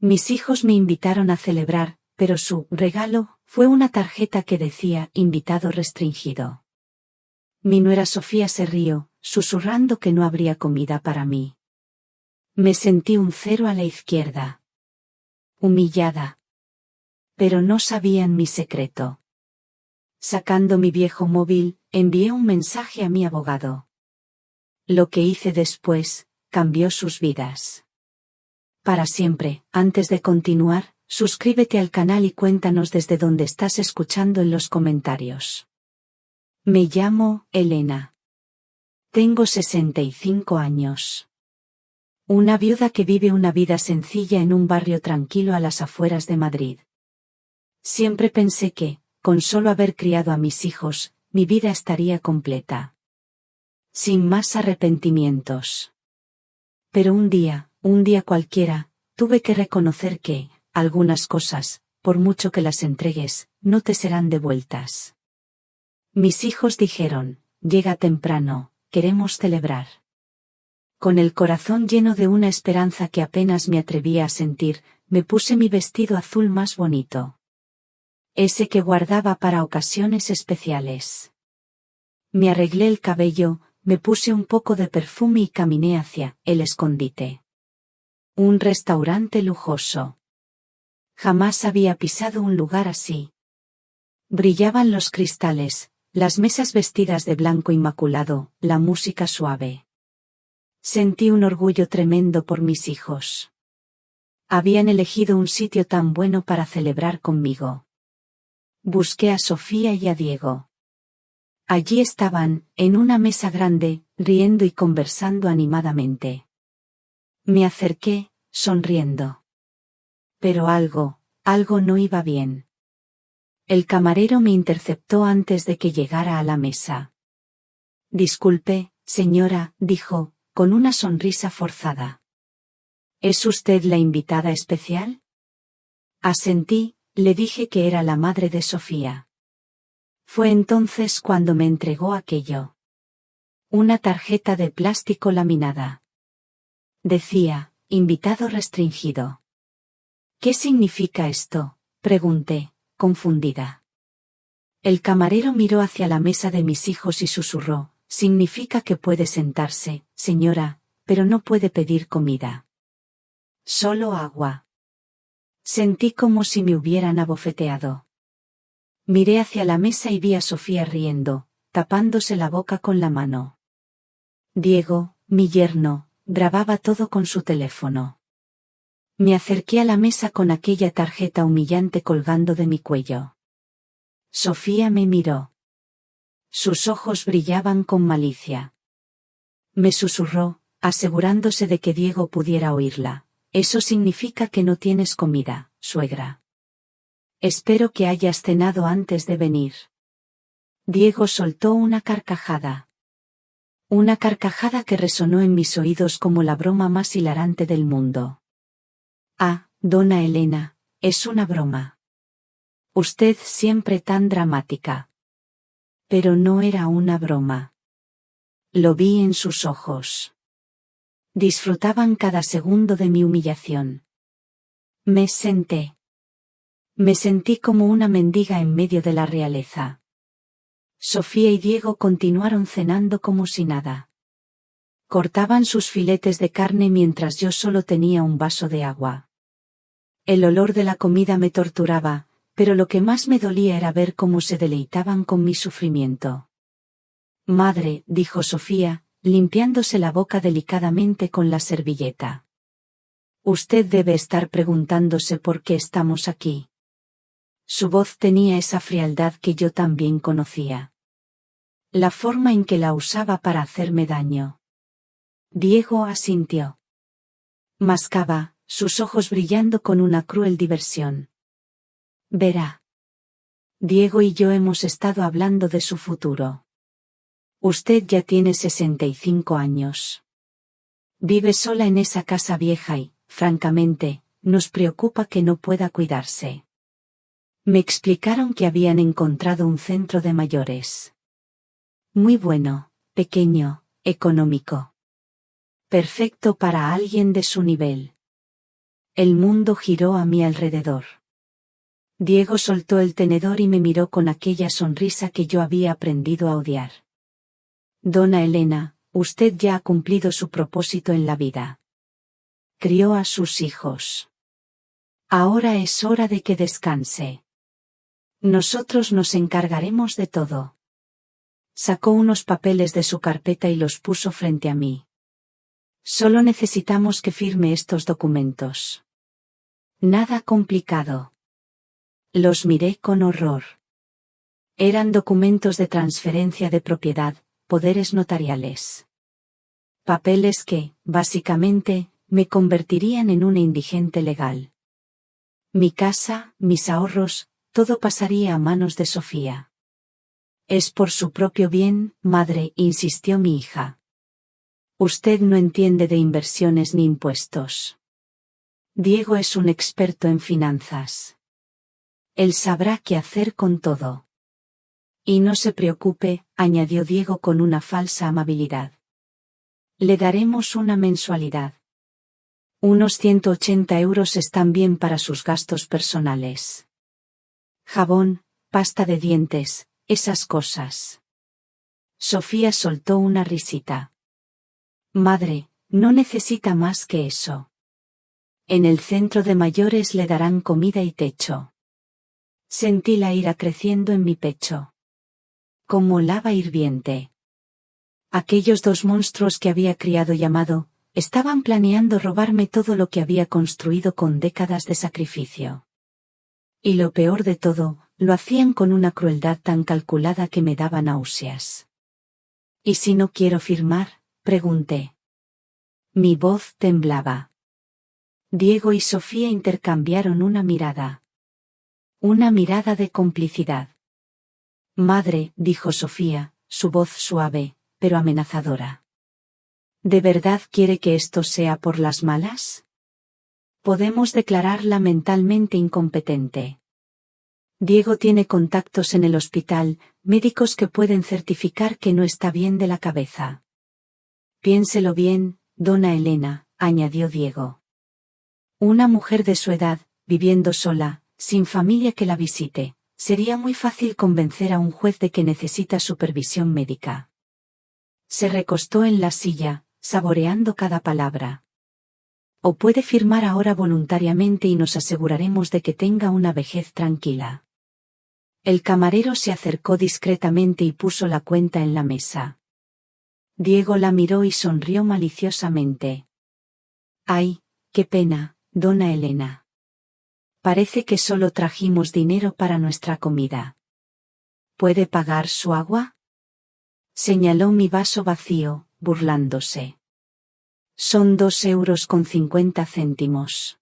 Mis hijos me invitaron a celebrar, pero su regalo fue una tarjeta que decía invitado restringido. Mi nuera Sofía se rió, susurrando que no habría comida para mí. Me sentí un cero a la izquierda. Humillada. Pero no sabían mi secreto. Sacando mi viejo móvil, envié un mensaje a mi abogado. Lo que hice después cambió sus vidas. Para siempre. Antes de continuar, suscríbete al canal y cuéntanos desde dónde estás escuchando en los comentarios. Me llamo Elena. Tengo 65 años. Una viuda que vive una vida sencilla en un barrio tranquilo a las afueras de Madrid. Siempre pensé que, con solo haber criado a mis hijos, mi vida estaría completa. Sin más arrepentimientos. Pero un día cualquiera, tuve que reconocer que, algunas cosas, por mucho que las entregues, no te serán devueltas. Mis hijos dijeron, llega temprano, queremos celebrar. Con el corazón lleno de una esperanza que apenas me atrevía a sentir, me puse mi vestido azul más bonito. Ese que guardaba para ocasiones especiales. Me arreglé el cabello, me puse un poco de perfume y caminé hacia el escondite. Un restaurante lujoso. Jamás había pisado un lugar así. Brillaban los cristales, las mesas vestidas de blanco inmaculado, la música suave. Sentí un orgullo tremendo por mis hijos. Habían elegido un sitio tan bueno para celebrar conmigo. Busqué a Sofía y a Diego. Allí estaban, en una mesa grande, riendo y conversando animadamente. Me acerqué, sonriendo. Pero algo no iba bien. El camarero me interceptó antes de que llegara a la mesa. Disculpe, señora, dijo, con una sonrisa forzada. ¿Es usted la invitada especial? Asentí, le dije que era la madre de Sofía. Fue entonces cuando me entregó aquello. Una tarjeta de plástico laminada. Decía, invitado restringido. ¿Qué significa esto?, pregunté, confundida. El camarero miró hacia la mesa de mis hijos y susurró, significa que puede sentarse, señora, pero no puede pedir comida. Solo agua. Sentí como si me hubieran abofeteado. Miré hacia la mesa y vi a Sofía riendo, tapándose la boca con la mano. Diego, mi yerno, grababa todo con su teléfono. Me acerqué a la mesa con aquella tarjeta humillante colgando de mi cuello. Sofía me miró. Sus ojos brillaban con malicia. Me susurró, asegurándose de que Diego pudiera oírla. Eso significa que no tienes comida, suegra. Espero que hayas cenado antes de venir. Diego soltó una carcajada. Una carcajada que resonó en mis oídos como la broma más hilarante del mundo. Ah, dona Elena, es una broma. Usted siempre tan dramática. Pero no era una broma. Lo vi en sus ojos. Disfrutaban cada segundo de mi humillación. Me senté. Me sentí como una mendiga en medio de la realeza. Sofía y Diego continuaron cenando como si nada. Cortaban sus filetes de carne mientras yo solo tenía un vaso de agua. El olor de la comida me torturaba, pero lo que más me dolía era ver cómo se deleitaban con mi sufrimiento. Madre, dijo Sofía, limpiándose la boca delicadamente con la servilleta. Usted debe estar preguntándose por qué estamos aquí. Su voz tenía esa frialdad que yo también conocía. La forma en que la usaba para hacerme daño. Diego asintió. Mascaba, sus ojos brillando con una cruel diversión. Verá. Diego y yo hemos estado hablando de su futuro. Usted ya tiene 65 años. Vive sola en esa casa vieja y, francamente, nos preocupa que no pueda cuidarse. Me explicaron que habían encontrado un centro de mayores. Muy bueno, pequeño, económico. Perfecto para alguien de su nivel. El mundo giró a mi alrededor. Diego soltó el tenedor y me miró con aquella sonrisa que yo había aprendido a odiar. Dona Elena, usted ya ha cumplido su propósito en la vida. Crió a sus hijos. Ahora es hora de que descanse. Nosotros nos encargaremos de todo. Sacó unos papeles de su carpeta y los puso frente a mí. Solo necesitamos que firme estos documentos. Nada complicado. Los miré con horror. Eran documentos de transferencia de propiedad, poderes notariales. Papeles que, básicamente, me convertirían en una indigente legal. Mi casa, mis ahorros, todo pasaría a manos de Sofía. Es por su propio bien, madre, insistió mi hija. Usted no entiende de inversiones ni impuestos. Diego es un experto en finanzas. Él sabrá qué hacer con todo. Y no se preocupe, añadió Diego con una falsa amabilidad. Le daremos una mensualidad. Unos 180 euros están bien para sus gastos personales. Jabón, pasta de dientes, esas cosas. Sofía soltó una risita. Madre, no necesita más que eso. En el centro de mayores le darán comida y techo. Sentí la ira creciendo en mi pecho. Como lava hirviente. Aquellos dos monstruos que había criado y amado, estaban planeando robarme todo lo que había construido con décadas de sacrificio. Y lo peor de todo, lo hacían con una crueldad tan calculada que me daba náuseas. ¿Y si no quiero firmar? Pregunté. Mi voz temblaba. Diego y Sofía intercambiaron una mirada. Una mirada de complicidad. Madre, dijo Sofía, su voz suave, pero amenazadora. ¿De verdad quiere que esto sea por las malas? Podemos declararla mentalmente incompetente. Diego tiene contactos en el hospital, médicos que pueden certificar que no está bien de la cabeza. Piénselo bien, dona Elena, añadió Diego. Una mujer de su edad, viviendo sola, sin familia que la visite, sería muy fácil convencer a un juez de que necesita supervisión médica. Se recostó en la silla, saboreando cada palabra. O puede firmar ahora voluntariamente y nos aseguraremos de que tenga una vejez tranquila. El camarero se acercó discretamente y puso la cuenta en la mesa. Diego la miró y sonrió maliciosamente. ¡Ay, qué pena, dona Elena! Parece que solo trajimos dinero para nuestra comida. ¿Puede pagar su agua? Señaló mi vaso vacío, burlándose. Son 2,50 euros.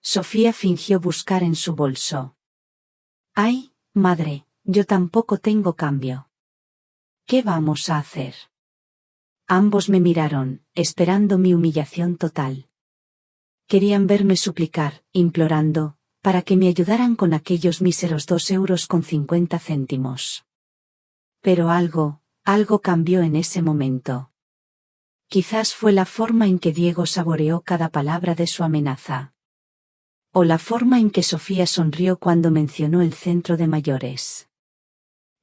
Sofía fingió buscar en su bolso. ¡Ay, madre, yo tampoco tengo cambio! ¿Qué vamos a hacer? Ambos me miraron, esperando mi humillación total. Querían verme suplicar, implorando, para que me ayudaran con aquellos míseros 2,50 euros. Pero algo cambió en ese momento. Quizás fue la forma en que Diego saboreó cada palabra de su amenaza. O la forma en que Sofía sonrió cuando mencionó el centro de mayores.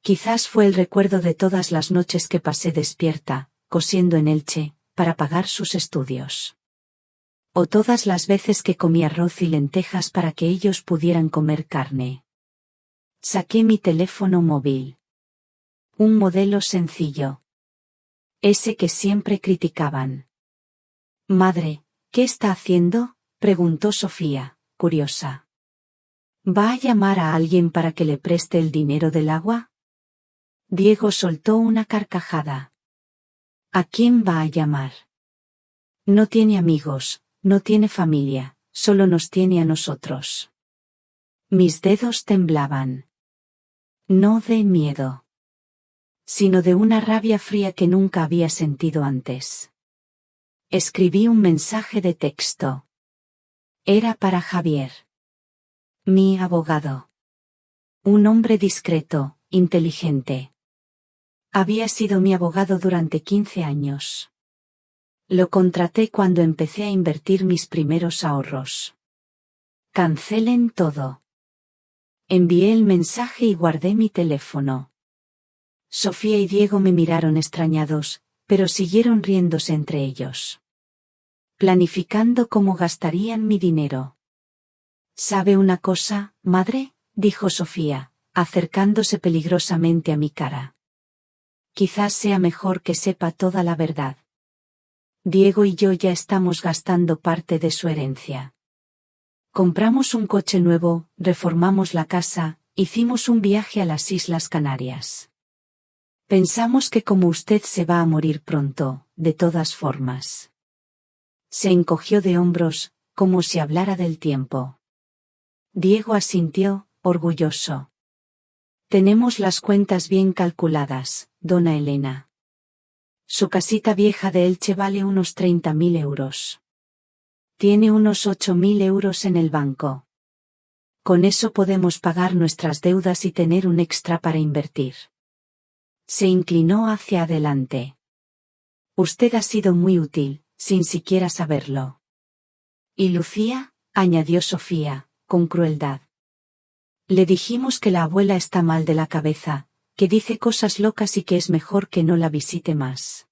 Quizás fue el recuerdo de todas las noches que pasé despierta, cosiendo en Elche, para pagar sus estudios. O todas las veces que comí arroz y lentejas para que ellos pudieran comer carne. Saqué mi teléfono móvil. Un modelo sencillo. Ese que siempre criticaban. Madre, ¿qué está haciendo?, preguntó Sofía, curiosa. ¿Va a llamar a alguien para que le preste el dinero del agua? Diego soltó una carcajada. ¿A quién va a llamar? No tiene amigos. No tiene familia, solo nos tiene a nosotros. Mis dedos temblaban. No de miedo, sino de una rabia fría que nunca había sentido antes. Escribí un mensaje de texto. Era para Javier. Mi abogado. Un hombre discreto, inteligente. Había sido mi abogado durante 15 años. Lo contraté cuando empecé a invertir mis primeros ahorros. Cancelen todo. Envié el mensaje y guardé mi teléfono. Sofía y Diego me miraron extrañados, pero siguieron riéndose entre ellos. Planificando cómo gastarían mi dinero. ¿Sabe una cosa, madre?, dijo Sofía, acercándose peligrosamente a mi cara. Quizás sea mejor que sepa toda la verdad. Diego y yo ya estamos gastando parte de su herencia. Compramos un coche nuevo, reformamos la casa, hicimos un viaje a las Islas Canarias. Pensamos que como usted se va a morir pronto, de todas formas. Se encogió de hombros, como si hablara del tiempo. Diego asintió, orgulloso. Tenemos las cuentas bien calculadas, dona Elena. Su casita vieja de Elche vale unos 30.000 euros. Tiene unos 8.000 euros en el banco. Con eso podemos pagar nuestras deudas y tener un extra para invertir. Se inclinó hacia adelante. Usted ha sido muy útil, sin siquiera saberlo. ¿Y Lucía?, añadió Sofía, con crueldad. Le dijimos que la abuela está mal de la cabeza, que dice cosas locas y que es mejor que no la visite más.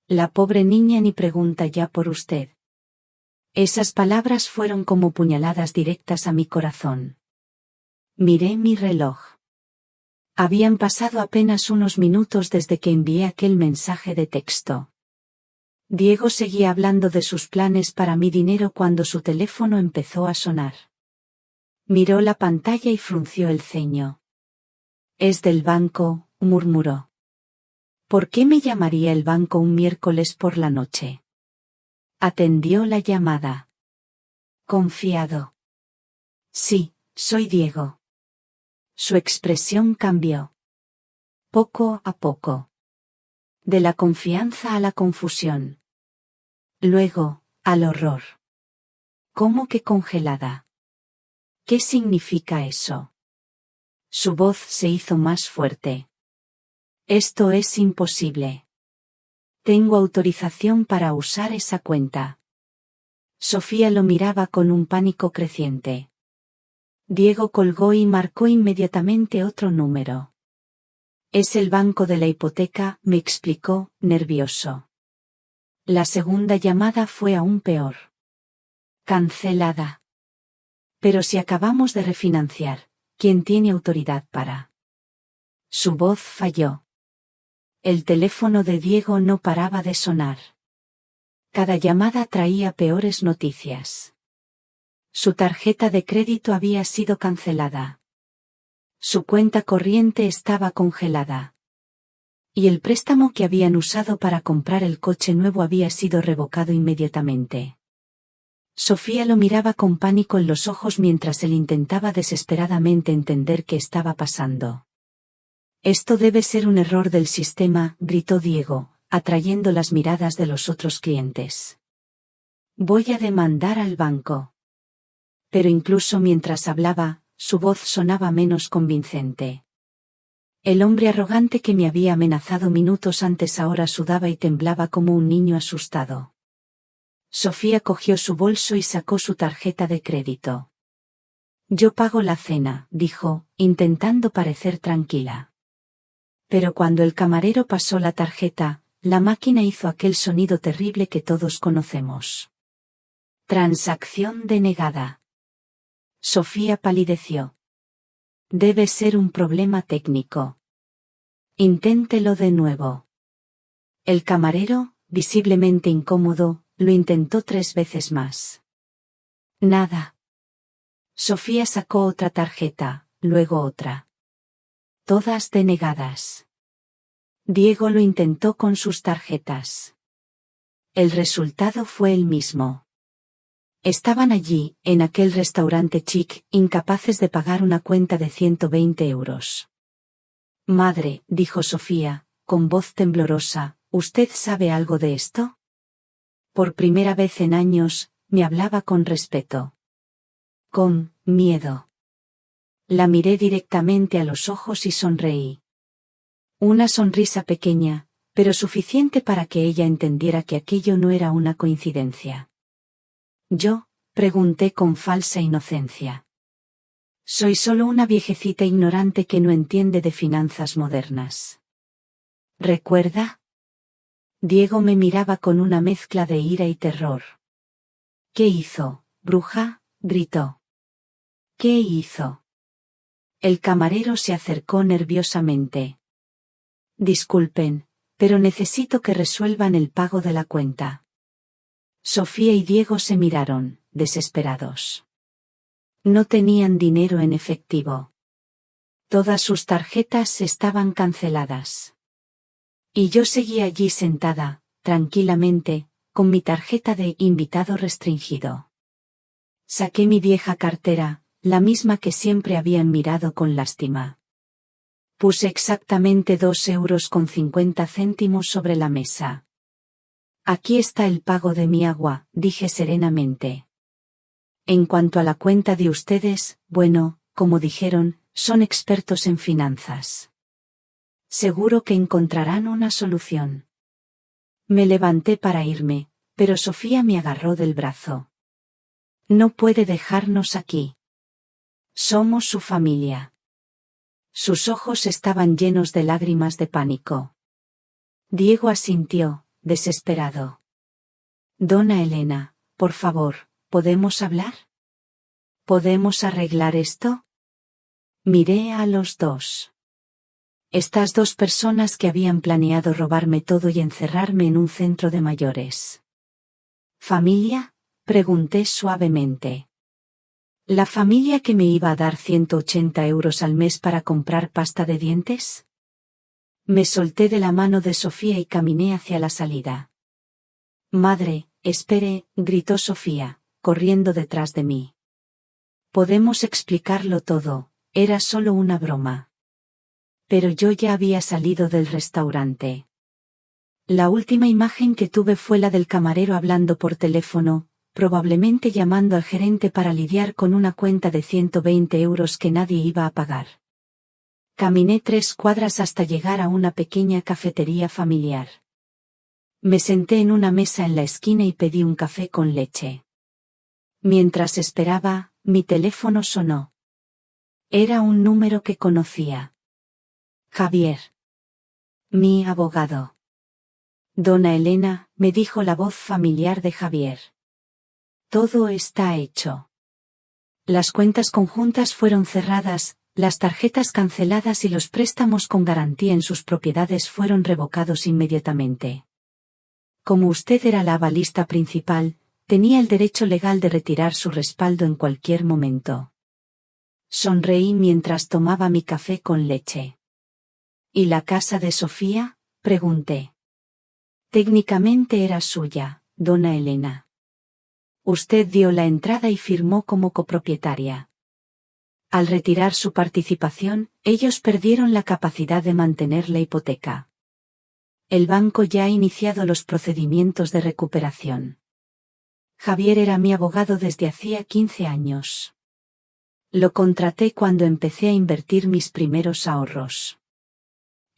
La pobre niña ni pregunta ya por usted. Esas palabras fueron como puñaladas directas a mi corazón. Miré mi reloj. Habían pasado apenas unos minutos desde que envié aquel mensaje de texto. Diego seguía hablando de sus planes para mi dinero cuando su teléfono empezó a sonar. Miró la pantalla y frunció el ceño. «Es del banco», murmuró. «¿Por qué me llamaría el banco un miércoles por la noche?» Atendió la llamada. Confiado. «Sí, soy Diego». Su expresión cambió. Poco a poco. De la confianza a la confusión. Luego, al horror. ¿Cómo que congelada? ¿Qué significa eso? Su voz se hizo más fuerte. Esto es imposible. Tengo autorización para usar esa cuenta. Sofía lo miraba con un pánico creciente. Diego colgó y marcó inmediatamente otro número. Es el banco de la hipoteca, me explicó, nervioso. La segunda llamada fue aún peor. Cancelada. Pero si acabamos de refinanciar, ¿quién tiene autoridad para? Su voz falló. El teléfono de Diego no paraba de sonar. Cada llamada traía peores noticias. Su tarjeta de crédito había sido cancelada. Su cuenta corriente estaba congelada. Y el préstamo que habían usado para comprar el coche nuevo había sido revocado inmediatamente. Sofía lo miraba con pánico en los ojos mientras él intentaba desesperadamente entender qué estaba pasando. Esto debe ser un error del sistema, gritó Diego, atrayendo las miradas de los otros clientes. Voy a demandar al banco. Pero incluso mientras hablaba, su voz sonaba menos convincente. El hombre arrogante que me había amenazado minutos antes ahora sudaba y temblaba como un niño asustado. Sofía cogió su bolso y sacó su tarjeta de crédito. Yo pago la cena, dijo, intentando parecer tranquila. Pero cuando el camarero pasó la tarjeta, la máquina hizo aquel sonido terrible que todos conocemos. Transacción denegada. Sofía palideció. Debe ser un problema técnico. Inténtelo de nuevo. El camarero, visiblemente incómodo, lo intentó 3 veces más. Nada. Sofía sacó otra tarjeta, luego otra. Todas denegadas. Diego lo intentó con sus tarjetas. El resultado fue el mismo. Estaban allí, en aquel restaurante chic, incapaces de pagar una cuenta de 120 euros. Madre, dijo Sofía, con voz temblorosa, ¿usted sabe algo de esto? Por primera vez en años, me hablaba con respeto. Con miedo. La miré directamente a los ojos y sonreí. Una sonrisa pequeña, pero suficiente para que ella entendiera que aquello no era una coincidencia. Yo, pregunté con falsa inocencia. Soy solo una viejecita ignorante que no entiende de finanzas modernas. ¿Recuerda? Diego me miraba con una mezcla de ira y terror. ¿Qué hizo, bruja?, gritó. ¿Qué hizo? El camarero se acercó nerviosamente. Disculpen, pero necesito que resuelvan el pago de la cuenta. Sofía y Diego se miraron, desesperados. No tenían dinero en efectivo. Todas sus tarjetas estaban canceladas. Y yo seguía allí sentada, tranquilamente, con mi tarjeta de invitado restringido. Saqué mi vieja cartera, la misma que siempre habían mirado con lástima. Puse exactamente 2,50 € sobre la mesa. Aquí está el pago de mi agua, dije serenamente. En cuanto a la cuenta de ustedes, bueno, como dijeron, son expertos en finanzas. Seguro que encontrarán una solución. Me levanté para irme, pero Sofía me agarró del brazo. No puede dejarnos aquí. Somos su familia. Sus ojos estaban llenos de lágrimas de pánico. Diego asintió, desesperado. Dona Elena, por favor, ¿podemos hablar? ¿Podemos arreglar esto? Miré a los dos. Estas dos personas que habían planeado robarme todo y encerrarme en un centro de mayores. ¿Familia?, pregunté suavemente. ¿La familia que me iba a dar 180 € al mes para comprar pasta de dientes? Me solté de la mano de Sofía y caminé hacia la salida. Madre, espere, gritó Sofía, corriendo detrás de mí. Podemos explicarlo todo, era solo una broma. Pero yo ya había salido del restaurante. La última imagen que tuve fue la del camarero hablando por teléfono, probablemente llamando al gerente para lidiar con una cuenta de 120 € que nadie iba a pagar. Caminé 3 cuadras hasta llegar a una pequeña cafetería familiar. Me senté en una mesa en la esquina y pedí un café con leche. Mientras esperaba, mi teléfono sonó. Era un número que conocía. Javier. Mi abogado. Dona Elena, me dijo la voz familiar de Javier. Todo está hecho. Las cuentas conjuntas fueron cerradas, las tarjetas canceladas y los préstamos con garantía en sus propiedades fueron revocados inmediatamente. Como usted era la avalista principal, tenía el derecho legal de retirar su respaldo en cualquier momento. Sonreí mientras tomaba mi café con leche. ¿Y la casa de Sofía?, pregunté. Técnicamente era suya, dona Elena. Usted dio la entrada y firmó como copropietaria. Al retirar su participación, ellos perdieron la capacidad de mantener la hipoteca. El banco ya ha iniciado los procedimientos de recuperación. Javier era mi abogado desde hacía 15 años. Lo contraté cuando empecé a invertir mis primeros ahorros.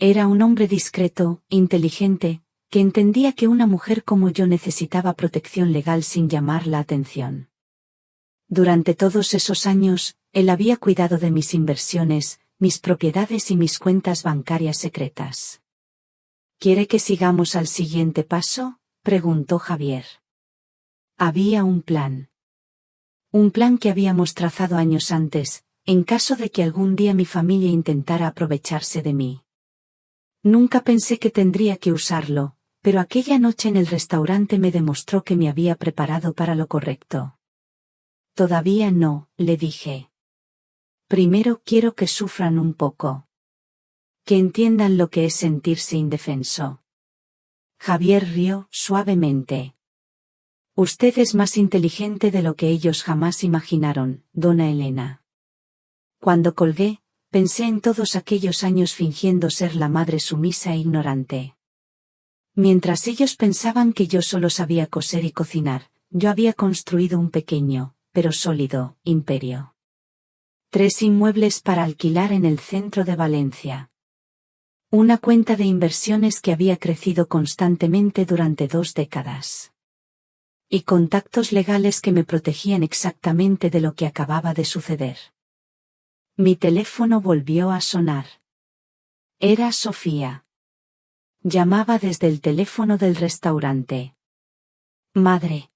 Era un hombre discreto, inteligente, que entendía que una mujer como yo necesitaba protección legal sin llamar la atención. Durante todos esos años, él había cuidado de mis inversiones, mis propiedades y mis cuentas bancarias secretas. ¿Quiere que sigamos al siguiente paso?, preguntó Javier. Había un plan. Un plan que habíamos trazado años antes, en caso de que algún día mi familia intentara aprovecharse de mí. Nunca pensé que tendría que usarlo, pero aquella noche en el restaurante me demostró que me había preparado para lo correcto. Todavía no, le dije. Primero quiero que sufran un poco. Que entiendan lo que es sentirse indefenso. Javier rió suavemente. Usted es más inteligente de lo que ellos jamás imaginaron, dona Elena. Cuando colgué, pensé en todos aquellos años fingiendo ser la madre sumisa e ignorante. Mientras ellos pensaban que yo solo sabía coser y cocinar, yo había construido un pequeño, pero sólido, imperio. 3 inmuebles para alquilar en el centro de Valencia. Una cuenta de inversiones que había crecido constantemente durante 2 décadas. Y contactos legales que me protegían exactamente de lo que acababa de suceder. Mi teléfono volvió a sonar. Era Sofía. Llamaba desde el teléfono del restaurante. Madre.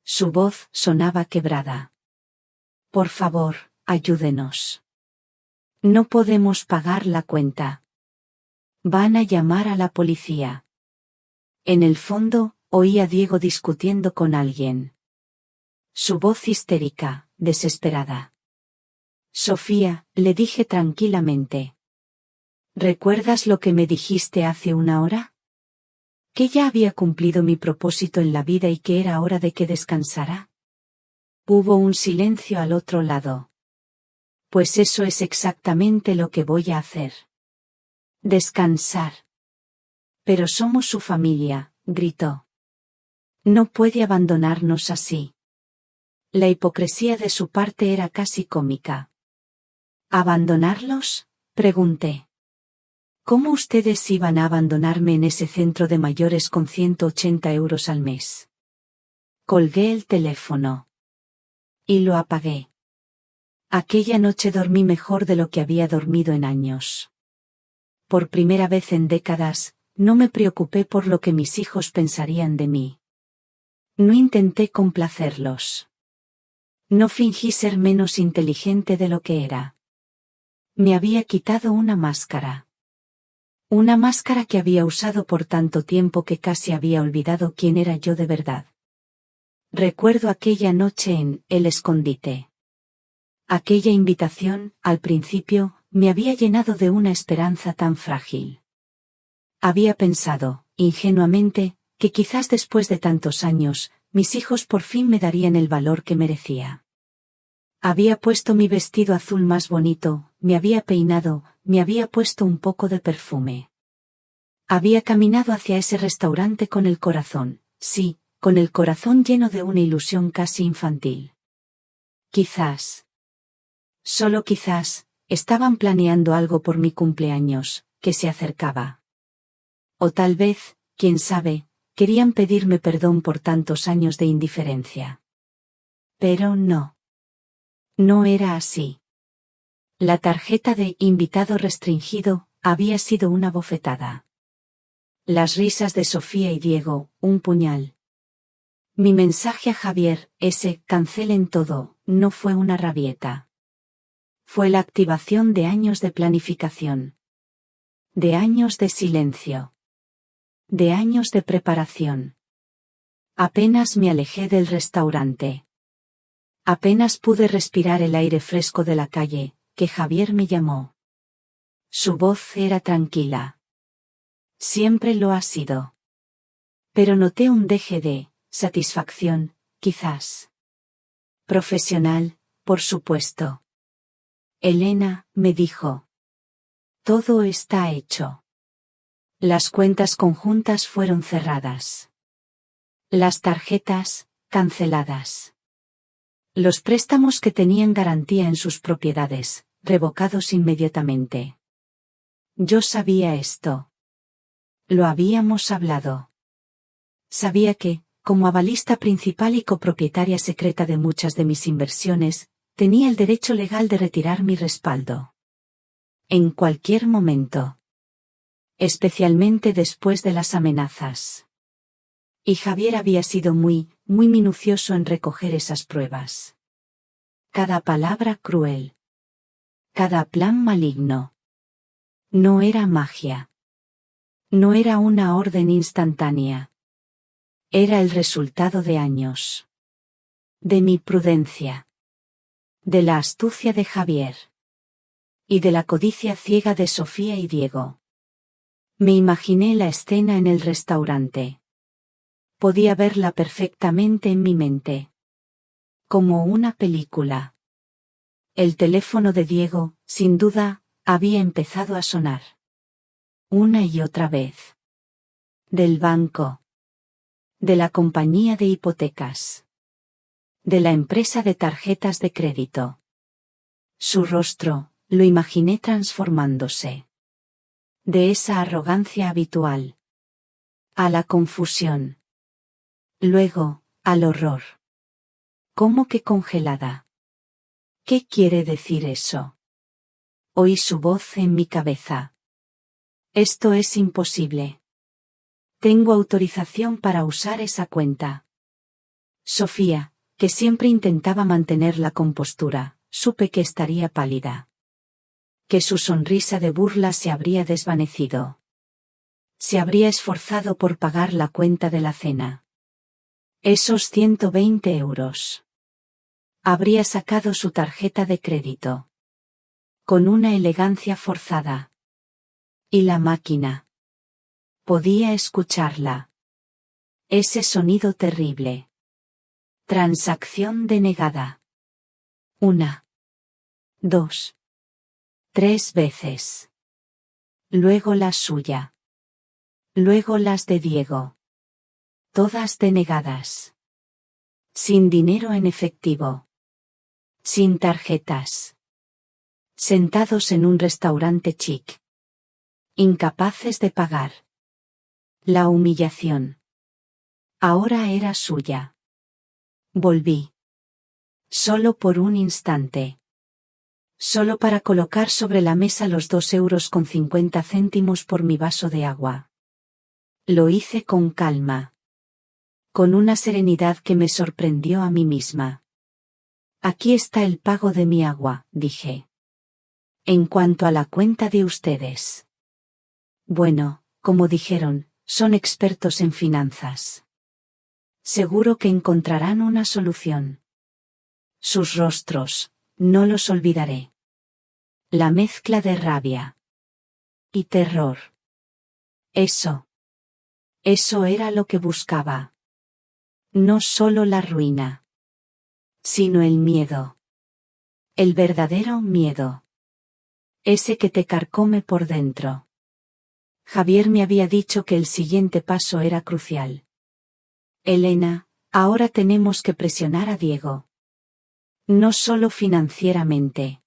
Su voz sonaba quebrada. Por favor, ayúdenos. No podemos pagar la cuenta. Van a llamar a la policía. En el fondo, oí a Diego discutiendo con alguien. Su voz histérica, desesperada. Sofía, le dije tranquilamente. ¿Recuerdas lo que me dijiste hace 1 hora? Que ya había cumplido mi propósito en la vida y que era hora de que descansara. Hubo un silencio al otro lado. Pues eso es exactamente lo que voy a hacer. Descansar. Pero somos su familia, gritó. No puede abandonarnos así. La hipocresía de su parte era casi cómica. ¿Abandonarlos?, pregunté. ¿Cómo ustedes iban a abandonarme en ese centro de mayores con 180 euros al mes? Colgué el teléfono. Y lo apagué. Aquella noche dormí mejor de lo que había dormido en años. Por primera vez en décadas, no me preocupé por lo que mis hijos pensarían de mí. No intenté complacerlos. No fingí ser menos inteligente de lo que era. Me había quitado una máscara. Una máscara que había usado por tanto tiempo que casi había olvidado quién era yo de verdad. Recuerdo aquella noche en El Escondite. Aquella invitación, al principio, me había llenado de una esperanza tan frágil. Había pensado, ingenuamente, que quizás después de tantos años, mis hijos por fin me darían el valor que merecía. Había puesto mi vestido azul más bonito, me había peinado, me había puesto un poco de perfume. Había caminado hacia ese restaurante con el corazón, sí, con el corazón lleno de una ilusión casi infantil. Quizás, solo quizás, estaban planeando algo por mi cumpleaños, que se acercaba. O tal vez, quién sabe, querían pedirme perdón por tantos años de indiferencia. Pero no. No era así. La tarjeta de invitado restringido había sido una bofetada. Las risas de Sofía y Diego, un puñal. Mi mensaje a Javier, ese cancelen todo, no fue una rabieta. Fue la activación de años de planificación. De años de silencio. De años de preparación. Apenas me alejé del restaurante. Apenas pude respirar el aire fresco de la calle, que Javier me llamó. Su voz era tranquila. Siempre lo ha sido. Pero noté un deje de satisfacción, quizás. Profesional, por supuesto. Elena, me dijo. Todo está hecho. Las cuentas conjuntas fueron cerradas. Las tarjetas, canceladas. Los préstamos que tenían garantía en sus propiedades, revocados inmediatamente. Yo sabía esto. Lo habíamos hablado. Sabía que, como avalista principal y copropietaria secreta de muchas de mis inversiones, tenía el derecho legal de retirar mi respaldo. En cualquier momento. Especialmente después de las amenazas. Y Javier había sido muy minucioso en recoger esas pruebas. Cada palabra cruel. Cada plan maligno. No era magia. No era una orden instantánea. Era el resultado de años. De mi prudencia. De la astucia de Javier. Y de la codicia ciega de Sofía y Diego. Me imaginé la escena en el restaurante. Podía verla perfectamente en mi mente. Como una película. El teléfono de Diego, sin duda, había empezado a sonar. Una y otra vez. Del banco. De la compañía de hipotecas. De la empresa de tarjetas de crédito. Su rostro, lo imaginé transformándose. De esa arrogancia habitual. A la confusión. Luego, al horror. ¿Cómo que congelada? ¿Qué quiere decir eso? Oí su voz en mi cabeza. Esto es imposible. Tengo autorización para usar esa cuenta. Sofía, que siempre intentaba mantener la compostura, supe que estaría pálida. Que su sonrisa de burla se habría desvanecido. Se habría esforzado por pagar la cuenta de la cena. Esos 120 euros. Habría sacado su tarjeta de crédito. Con una elegancia forzada. Y la máquina. Podía escucharla. Ese sonido terrible. Transacción denegada. 1, 2, 3 veces. Luego la suya. Luego las de Diego. Todas denegadas. Sin dinero en efectivo. Sin tarjetas. Sentados en un restaurante chic. Incapaces de pagar. La humillación. Ahora era suya. Volví. Solo por un instante. Solo para colocar sobre la mesa los 2,50 euros por mi vaso de agua. Lo hice con calma. Con una serenidad que me sorprendió a mí misma. Aquí está el pago de mi agua, dije. En cuanto a la cuenta de ustedes. Bueno, como dijeron, son expertos en finanzas. Seguro que encontrarán una solución. Sus rostros, no los olvidaré. La mezcla de rabia. Y terror. Eso era lo que buscaba. No solo la ruina. Sino el miedo. El verdadero miedo. Ese que te carcome por dentro. Javier me había dicho que el siguiente paso era crucial. Elena, ahora tenemos que presionar a Diego. No solo financieramente.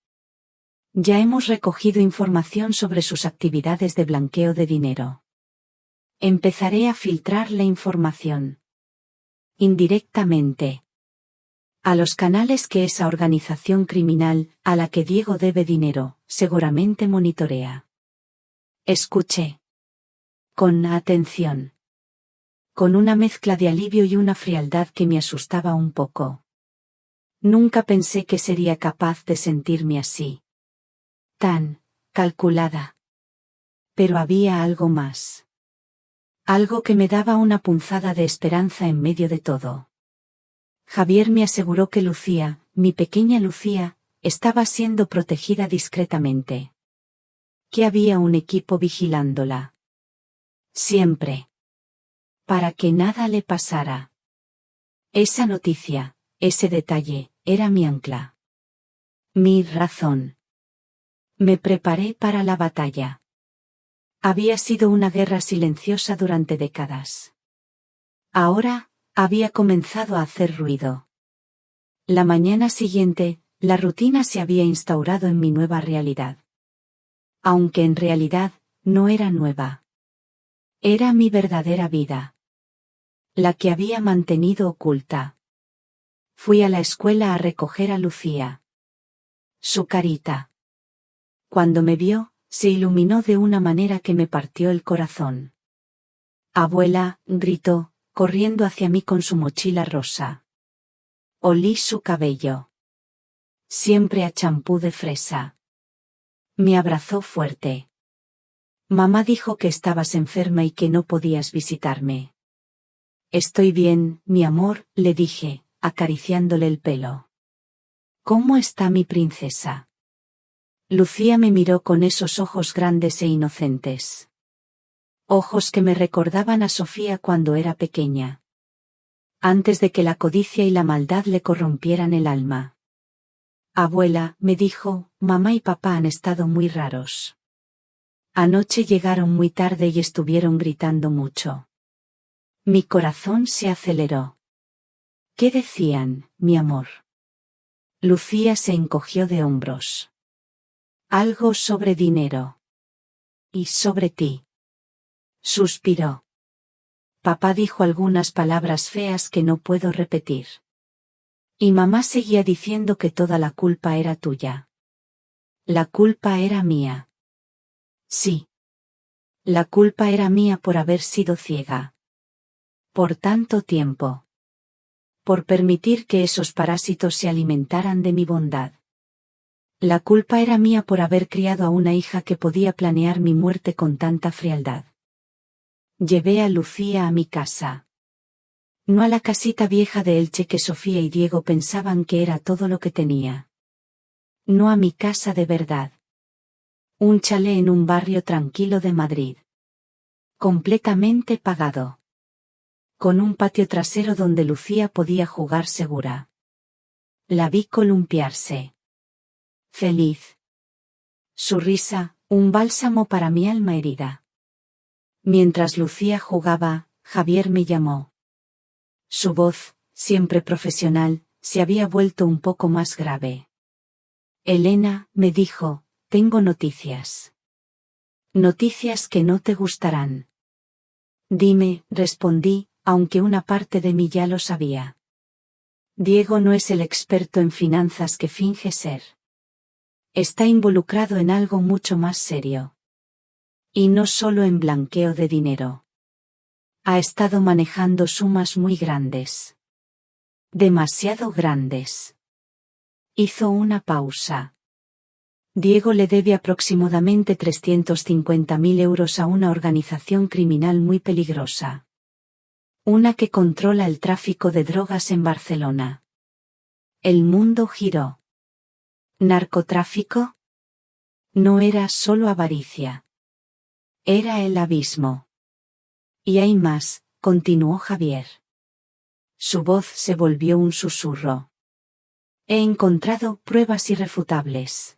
Ya hemos recogido información sobre sus actividades de blanqueo de dinero. Empezaré a filtrar la información. Indirectamente. A los canales que esa organización criminal, a la que Diego debe dinero, seguramente monitorea. Escuché. Con atención. Con una mezcla de alivio y una frialdad que me asustaba un poco. Nunca pensé que sería capaz de sentirme así. Tan calculada. Pero había algo más. Algo que me daba una punzada de esperanza en medio de todo. Javier me aseguró que Lucía, mi pequeña Lucía, estaba siendo protegida discretamente. Que había un equipo vigilándola. Siempre. Para que nada le pasara. Esa noticia, ese detalle, era mi ancla. Mi razón. Me preparé para la batalla. Había sido una guerra silenciosa durante décadas. Ahora, había comenzado a hacer ruido. La mañana siguiente, la rutina se había instaurado en mi nueva realidad. Aunque en realidad, no era nueva. Era mi verdadera vida. La que había mantenido oculta. Fui a la escuela a recoger a Lucía. Su carita. Cuando me vio, se iluminó de una manera que me partió el corazón. Abuela, gritó, corriendo hacia mí con su mochila rosa. Olí su cabello. Siempre a champú de fresa. Me abrazó fuerte. Mamá dijo que estabas enferma y que no podías visitarme. Estoy bien, mi amor, le dije, acariciándole el pelo. ¿Cómo está mi princesa? Lucía me miró con esos ojos grandes e inocentes. Ojos que me recordaban a Sofía cuando era pequeña. Antes de que la codicia y la maldad le corrompieran el alma. Abuela, me dijo, mamá y papá han estado muy raros. Anoche llegaron muy tarde y estuvieron gritando mucho. Mi corazón se aceleró. ¿Qué decían, mi amor? Lucía se encogió de hombros. Algo sobre dinero. y sobre ti. Suspiró. Papá dijo algunas palabras feas que no puedo repetir. Y mamá seguía diciendo que toda la culpa era tuya. La culpa era mía. Sí. La culpa era mía por haber sido ciega. Por tanto tiempo. Por permitir que esos parásitos se alimentaran de mi bondad. La culpa era mía por haber criado a una hija que podía planear mi muerte con tanta frialdad. Llevé a Lucía a mi casa. No a la casita vieja de Elche que Sofía y Diego pensaban que era todo lo que tenía. No a mi casa de verdad. Un chalet en un barrio tranquilo de Madrid. Completamente pagado. Con un patio trasero donde Lucía podía jugar segura. La vi columpiarse. Feliz. Su risa, un bálsamo para mi alma herida. Mientras Lucía jugaba, Javier me llamó. Su voz, siempre profesional, se había vuelto un poco más grave. Elena, me dijo, tengo noticias. Noticias que no te gustarán. Dime, respondí, aunque una parte de mí ya lo sabía. Diego no es el experto en finanzas que finge ser. Está involucrado en algo mucho más serio. Y no solo en blanqueo de dinero. Ha estado manejando sumas muy grandes. Demasiado grandes. Hizo una pausa. Diego le debe aproximadamente 350.000 euros a una organización criminal muy peligrosa. Una que controla el tráfico de drogas en Barcelona. El mundo giró. ¿Narcotráfico? No era solo avaricia. Era el abismo. Y hay más, continuó Javier. Su voz se volvió un susurro. He encontrado pruebas irrefutables.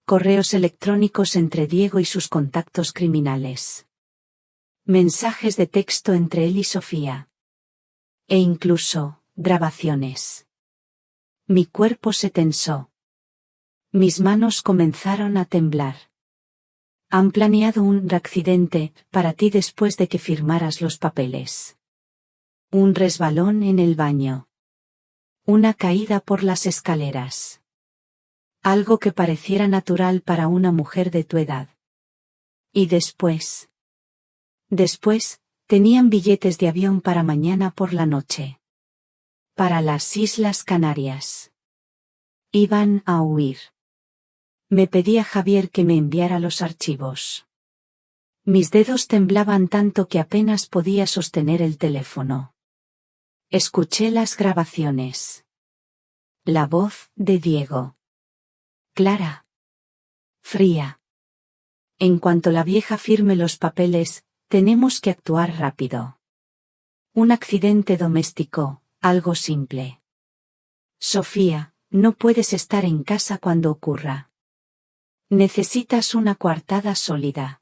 Correos electrónicos entre Diego y sus contactos criminales. Mensajes de texto entre él y Sofía. E incluso, grabaciones. Mi cuerpo se tensó. Mis manos comenzaron a temblar. Han planeado un accidente para ti después de que firmaras los papeles. Un resbalón en el baño. Una caída por las escaleras. Algo que pareciera natural para una mujer de tu edad. Y después. Después, tenían billetes de avión para mañana por la noche. Para las Islas Canarias. Iban a huir. Me pedía Javier que me enviara los archivos. Mis dedos temblaban tanto que apenas podía sostener el teléfono. Escuché las grabaciones. La voz de Diego. Clara. Fría. En cuanto la vieja firme los papeles, tenemos que actuar rápido. Un accidente doméstico, algo simple. Sofía, no puedes estar en casa cuando ocurra. Necesitas una coartada sólida.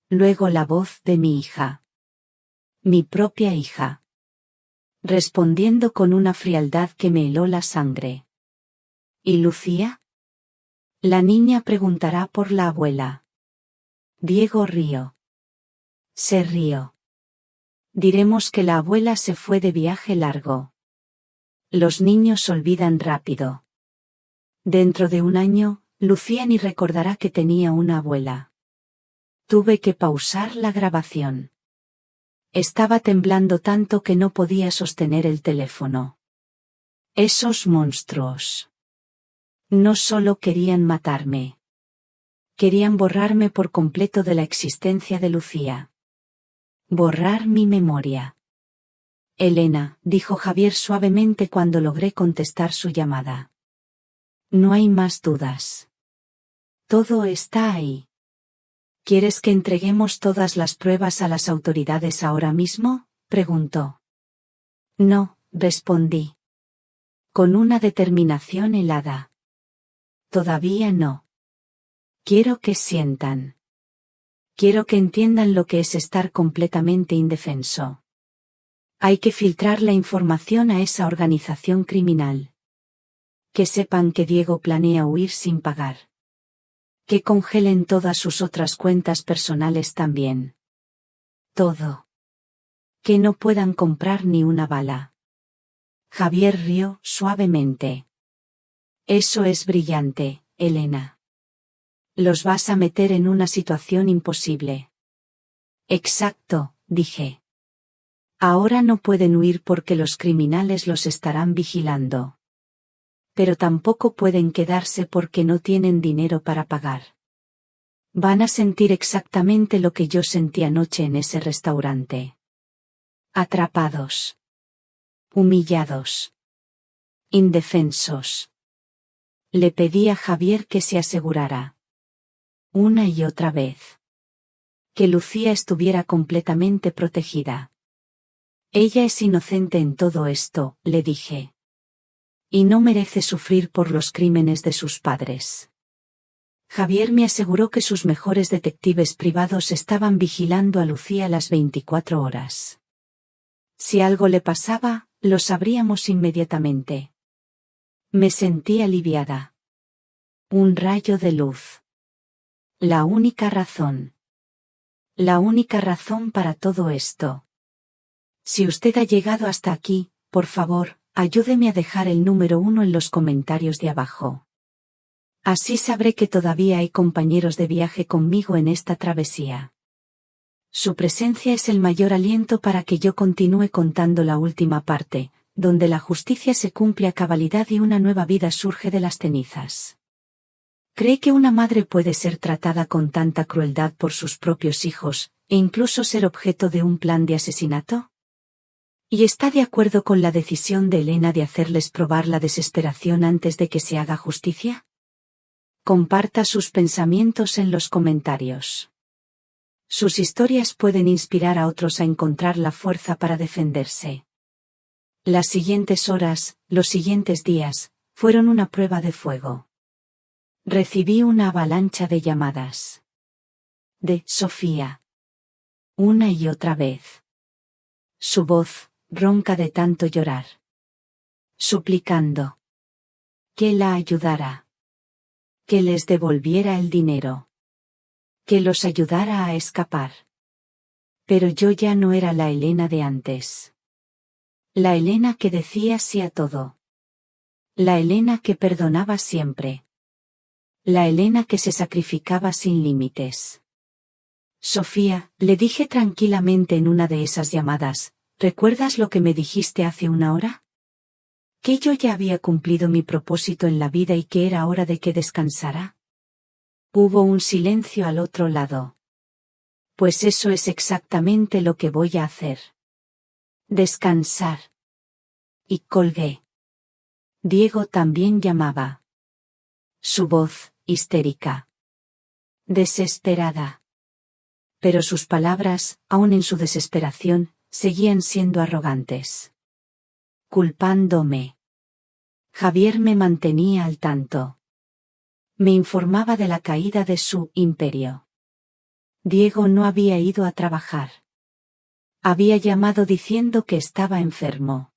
Luego la voz de mi hija. Mi propia hija. Respondiendo con una frialdad que me heló la sangre. ¿Y Lucía? La niña preguntará por la abuela. Diego rió. Se rió. Diremos que la abuela se fue de viaje largo. Los niños olvidan rápido. Dentro de un año, Lucía ni recordará que tenía una abuela. Tuve que pausar la grabación. Estaba temblando tanto que no podía sostener el teléfono. Esos monstruos. No solo querían matarme. Querían borrarme por completo de la existencia de Lucía. Borrar mi memoria. Elena, dijo Javier suavemente cuando logré contestar su llamada. No hay más dudas. Todo está ahí. ¿Quieres que entreguemos todas las pruebas a las autoridades ahora mismo?, preguntó. No, respondí. Con una determinación helada. Todavía no. Quiero que sientan. Quiero que entiendan lo que es estar completamente indefenso. Hay que filtrar la información a esa organización criminal. Que sepan que Diego planea huir sin pagar. Que congelen todas sus otras cuentas personales también. Todo. Que no puedan comprar ni una bala. Javier rió suavemente. Eso es brillante, Elena. Los vas a meter en una situación imposible. Exacto, dije. Ahora no pueden huir porque los criminales los estarán vigilando. Pero tampoco pueden quedarse porque no tienen dinero para pagar. Van a sentir exactamente lo que yo sentí anoche en ese restaurante. Atrapados. Humillados. Indefensos. Le pedí a Javier que se asegurara. Una y otra vez. Que Lucía estuviera completamente protegida. Ella es inocente en todo esto, le dije. Y no merece sufrir por los crímenes de sus padres. Javier me aseguró que sus mejores detectives privados estaban vigilando a Lucía las 24 horas. Si algo le pasaba, lo sabríamos inmediatamente. Me sentí aliviada. Un rayo de luz. La única razón. La única razón para todo esto. Si usted ha llegado hasta aquí, por favor, ayúdeme a dejar el número 1 en los comentarios de abajo. Así sabré que todavía hay compañeros de viaje conmigo en esta travesía. Su presencia es el mayor aliento para que yo continúe contando la última parte, donde la justicia se cumple a cabalidad y una nueva vida surge de las cenizas. ¿Cree que una madre puede ser tratada con tanta crueldad por sus propios hijos, e incluso ser objeto de un plan de asesinato? ¿Y está de acuerdo con la decisión de Elena de hacerles probar la desesperación antes de que se haga justicia? Comparta sus pensamientos en los comentarios. Sus historias pueden inspirar a otros a encontrar la fuerza para defenderse. Las siguientes horas, los siguientes días, fueron una prueba de fuego. Recibí una avalancha de llamadas. De Sofía. Una y otra vez. Su voz, ronca de tanto llorar. Suplicando. Que la ayudara. Que les devolviera el dinero. Que los ayudara a escapar. Pero yo ya no era la Elena de antes. La Elena que decía sí a todo. La Elena que perdonaba siempre. La Elena que se sacrificaba sin límites. Sofía, le dije tranquilamente en una de esas llamadas, ¿recuerdas lo que me dijiste hace una hora? Que yo ya había cumplido mi propósito en la vida y que era hora de que descansara. Hubo un silencio al otro lado. Pues eso es exactamente lo que voy a hacer. Descansar. Y colgué. Diego también llamaba. Su voz, histérica. Desesperada. Pero sus palabras, aun en su desesperación, seguían siendo arrogantes. Culpándome. Javier me mantenía al tanto. Me informaba de la caída de su imperio. Diego no había ido a trabajar. Había llamado diciendo que estaba enfermo.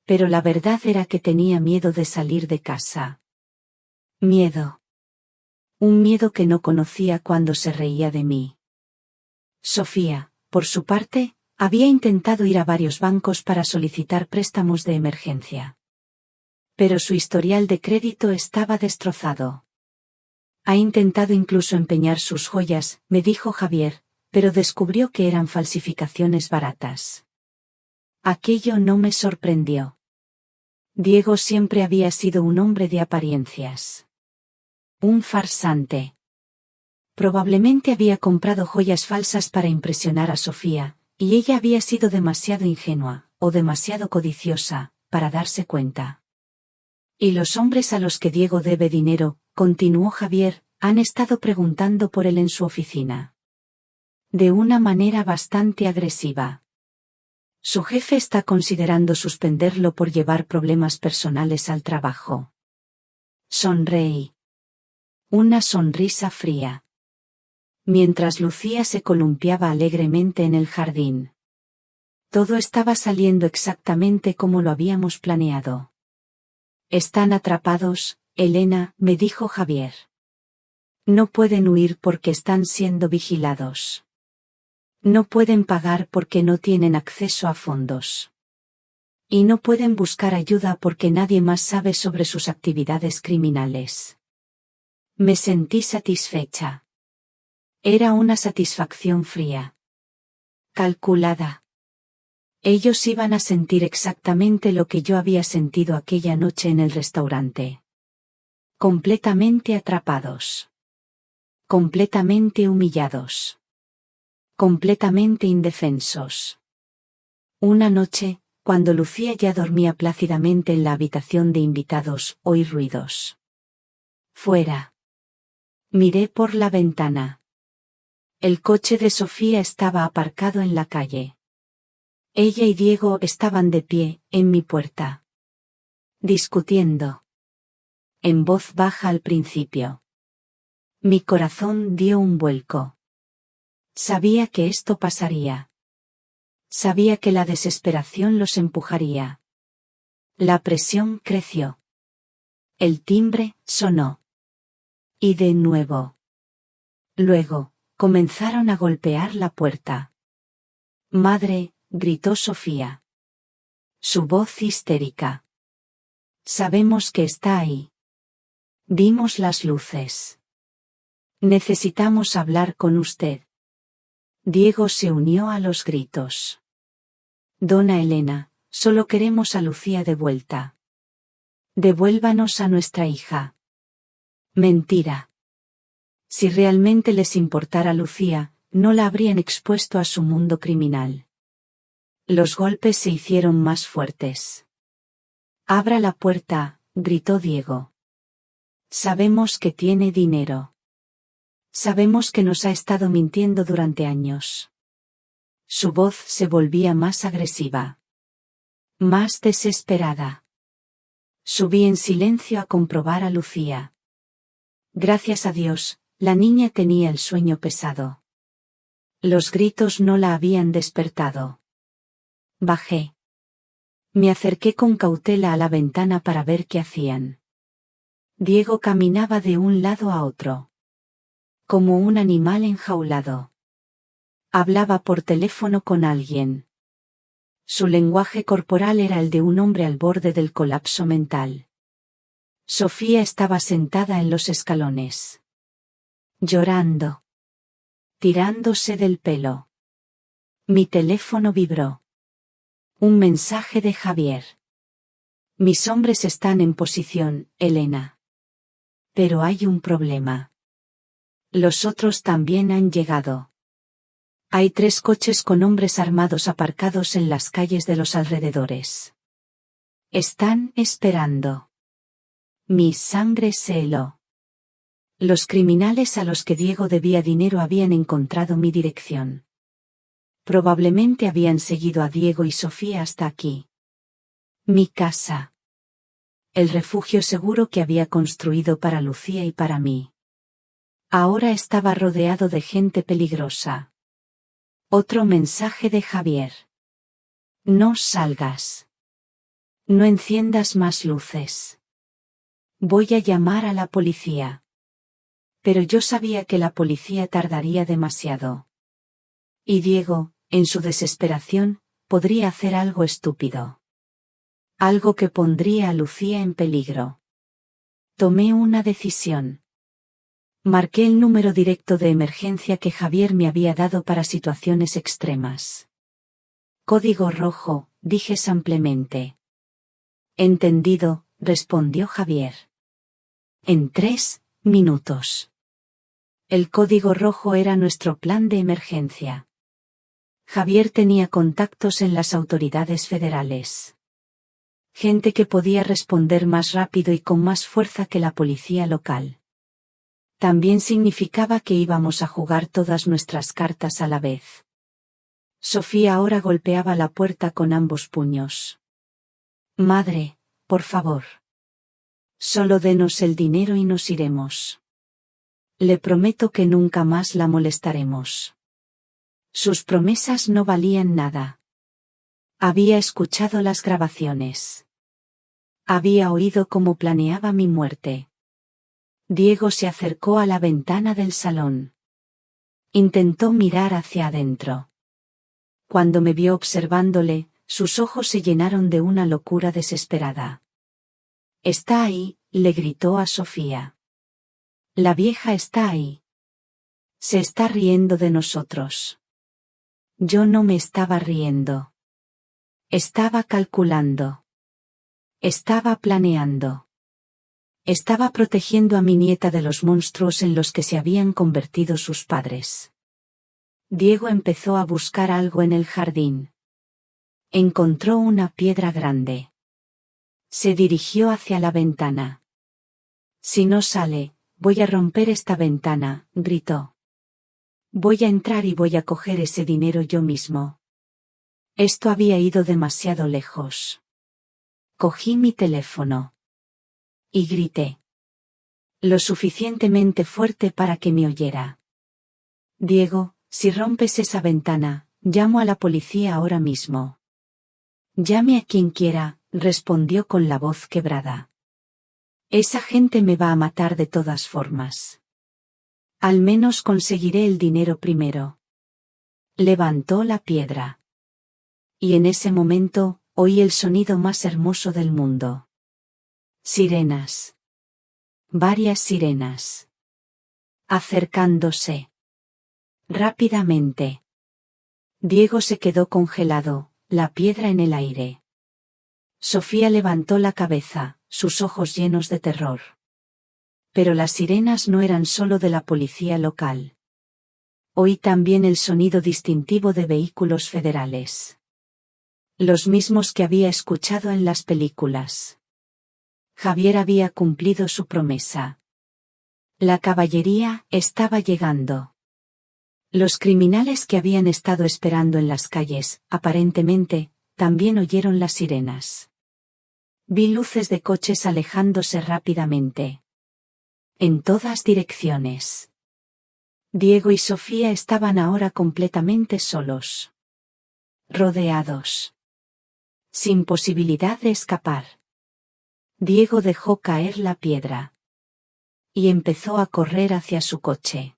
Pero la verdad era que tenía miedo de salir de casa. Miedo. Un miedo que no conocía cuando se reía de mí. Sofía, por su parte, había intentado ir a varios bancos para solicitar préstamos de emergencia. Pero su historial de crédito estaba destrozado. Ha intentado incluso empeñar sus joyas, me dijo Javier, pero descubrió que eran falsificaciones baratas. Aquello no me sorprendió. Diego siempre había sido un hombre de apariencias. Un farsante. Probablemente había comprado joyas falsas para impresionar a Sofía, y ella había sido demasiado ingenua, o demasiado codiciosa, para darse cuenta. Y los hombres a los que Diego debe dinero, continuó Javier, han estado preguntando por él en su oficina. De una manera bastante agresiva. Su jefe está considerando suspenderlo por llevar problemas personales al trabajo. Sonreí. Una sonrisa fría. Mientras Lucía se columpiaba alegremente en el jardín. Todo estaba saliendo exactamente como lo habíamos planeado. Están atrapados, Elena, me dijo Javier. No pueden huir porque están siendo vigilados. No pueden pagar porque no tienen acceso a fondos. Y no pueden buscar ayuda porque nadie más sabe sobre sus actividades criminales. Me sentí satisfecha. Era una satisfacción fría. Calculada. Ellos iban a sentir exactamente lo que yo había sentido aquella noche en el restaurante. Completamente atrapados. Completamente humillados. Completamente indefensos. Una noche, cuando Lucía ya dormía plácidamente en la habitación de invitados, oí ruidos. Fuera. Miré por la ventana. El coche de Sofía estaba aparcado en la calle. Ella y Diego estaban de pie, en mi puerta. Discutiendo. En voz baja al principio. Mi corazón dio un vuelco. Sabía que esto pasaría. Sabía que la desesperación los empujaría. La presión creció. El timbre sonó. Y de nuevo. Luego, comenzaron a golpear la puerta. Madre, gritó Sofía. Su voz histérica. Sabemos que está ahí. Dimos las luces. Necesitamos hablar con usted. Diego se unió a los gritos. Dona Elena, solo queremos a Lucía de vuelta. Devuélvanos a nuestra hija. Mentira. Si realmente les importara Lucía, no la habrían expuesto a su mundo criminal. Los golpes se hicieron más fuertes. Abra la puerta, gritó Diego. Sabemos que tiene dinero. Sabemos que nos ha estado mintiendo durante años. Su voz se volvía más agresiva. Más desesperada. Subí en silencio a comprobar a Lucía. Gracias a Dios, la niña tenía el sueño pesado. Los gritos no la habían despertado. Bajé. Me acerqué con cautela a la ventana para ver qué hacían. Diego caminaba de un lado a otro. Como un animal enjaulado. Hablaba por teléfono con alguien. Su lenguaje corporal era el de un hombre al borde del colapso mental. Sofía estaba sentada en los escalones. Llorando. Tirándose del pelo. Mi teléfono vibró. Un mensaje de Javier. Mis hombres están en posición, Elena. Pero hay un problema. Los otros también han llegado. Hay 3 coches con hombres armados aparcados en las calles de los alrededores. Están esperando. Mi sangre se heló. Los criminales a los que Diego debía dinero habían encontrado mi dirección. Probablemente habían seguido a Diego y Sofía hasta aquí. Mi casa. El refugio seguro que había construido para Lucía y para mí. Ahora estaba rodeado de gente peligrosa. Otro mensaje de Javier. No salgas. No enciendas más luces. Voy a llamar a la policía. Pero yo sabía que la policía tardaría demasiado. Y Diego, en su desesperación, podría hacer algo estúpido. Algo que pondría a Lucía en peligro. Tomé una decisión. Marqué el número directo de emergencia que Javier me había dado para situaciones extremas. Código rojo, dije samplemente. Entendido, respondió Javier. En 3 minutos. El código rojo era nuestro plan de emergencia. Javier tenía contactos en las autoridades federales. Gente que podía responder más rápido y con más fuerza que la policía local. También significaba que íbamos a jugar todas nuestras cartas a la vez. Sofía ahora golpeaba la puerta con ambos puños. Madre, por favor. Solo denos el dinero y nos iremos. Le prometo que nunca más la molestaremos. Sus promesas no valían nada. Había escuchado las grabaciones. Había oído cómo planeaba mi muerte. Diego se acercó a la ventana del salón. Intentó mirar hacia adentro. Cuando me vio observándole, sus ojos se llenaron de una locura desesperada. «Está ahí», le gritó a Sofía. «La vieja está ahí. Se está riendo de nosotros». Yo no me estaba riendo. Estaba calculando. Estaba planeando. Estaba protegiendo a mi nieta de los monstruos en los que se habían convertido sus padres. Diego empezó a buscar algo en el jardín. Encontró una piedra grande. Se dirigió hacia la ventana. «Si no sale, voy a romper esta ventana», gritó. «Voy a entrar y voy a coger ese dinero yo mismo». Esto había ido demasiado lejos. Cogí mi teléfono. Y grité. Lo suficientemente fuerte para que me oyera. «Diego, si rompes esa ventana, llamo a la policía ahora mismo». «Llame a quien quiera», respondió con la voz quebrada. «Esa gente me va a matar de todas formas. Al menos conseguiré el dinero primero». Levantó la piedra. Y en ese momento, oí el sonido más hermoso del mundo. Sirenas. Varias sirenas. Acercándose. Rápidamente. Diego se quedó congelado, la piedra en el aire. Sofía levantó la cabeza, sus ojos llenos de terror. Pero las sirenas no eran solo de la policía local. Oí también el sonido distintivo de vehículos federales. Los mismos que había escuchado en las películas. Javier había cumplido su promesa. La caballería estaba llegando. Los criminales que habían estado esperando en las calles, aparentemente, también oyeron las sirenas. Vi luces de coches alejándose rápidamente. En todas direcciones. Diego y Sofía estaban ahora completamente solos. Rodeados. Sin posibilidad de escapar. Diego dejó caer la piedra. Y empezó a correr hacia su coche.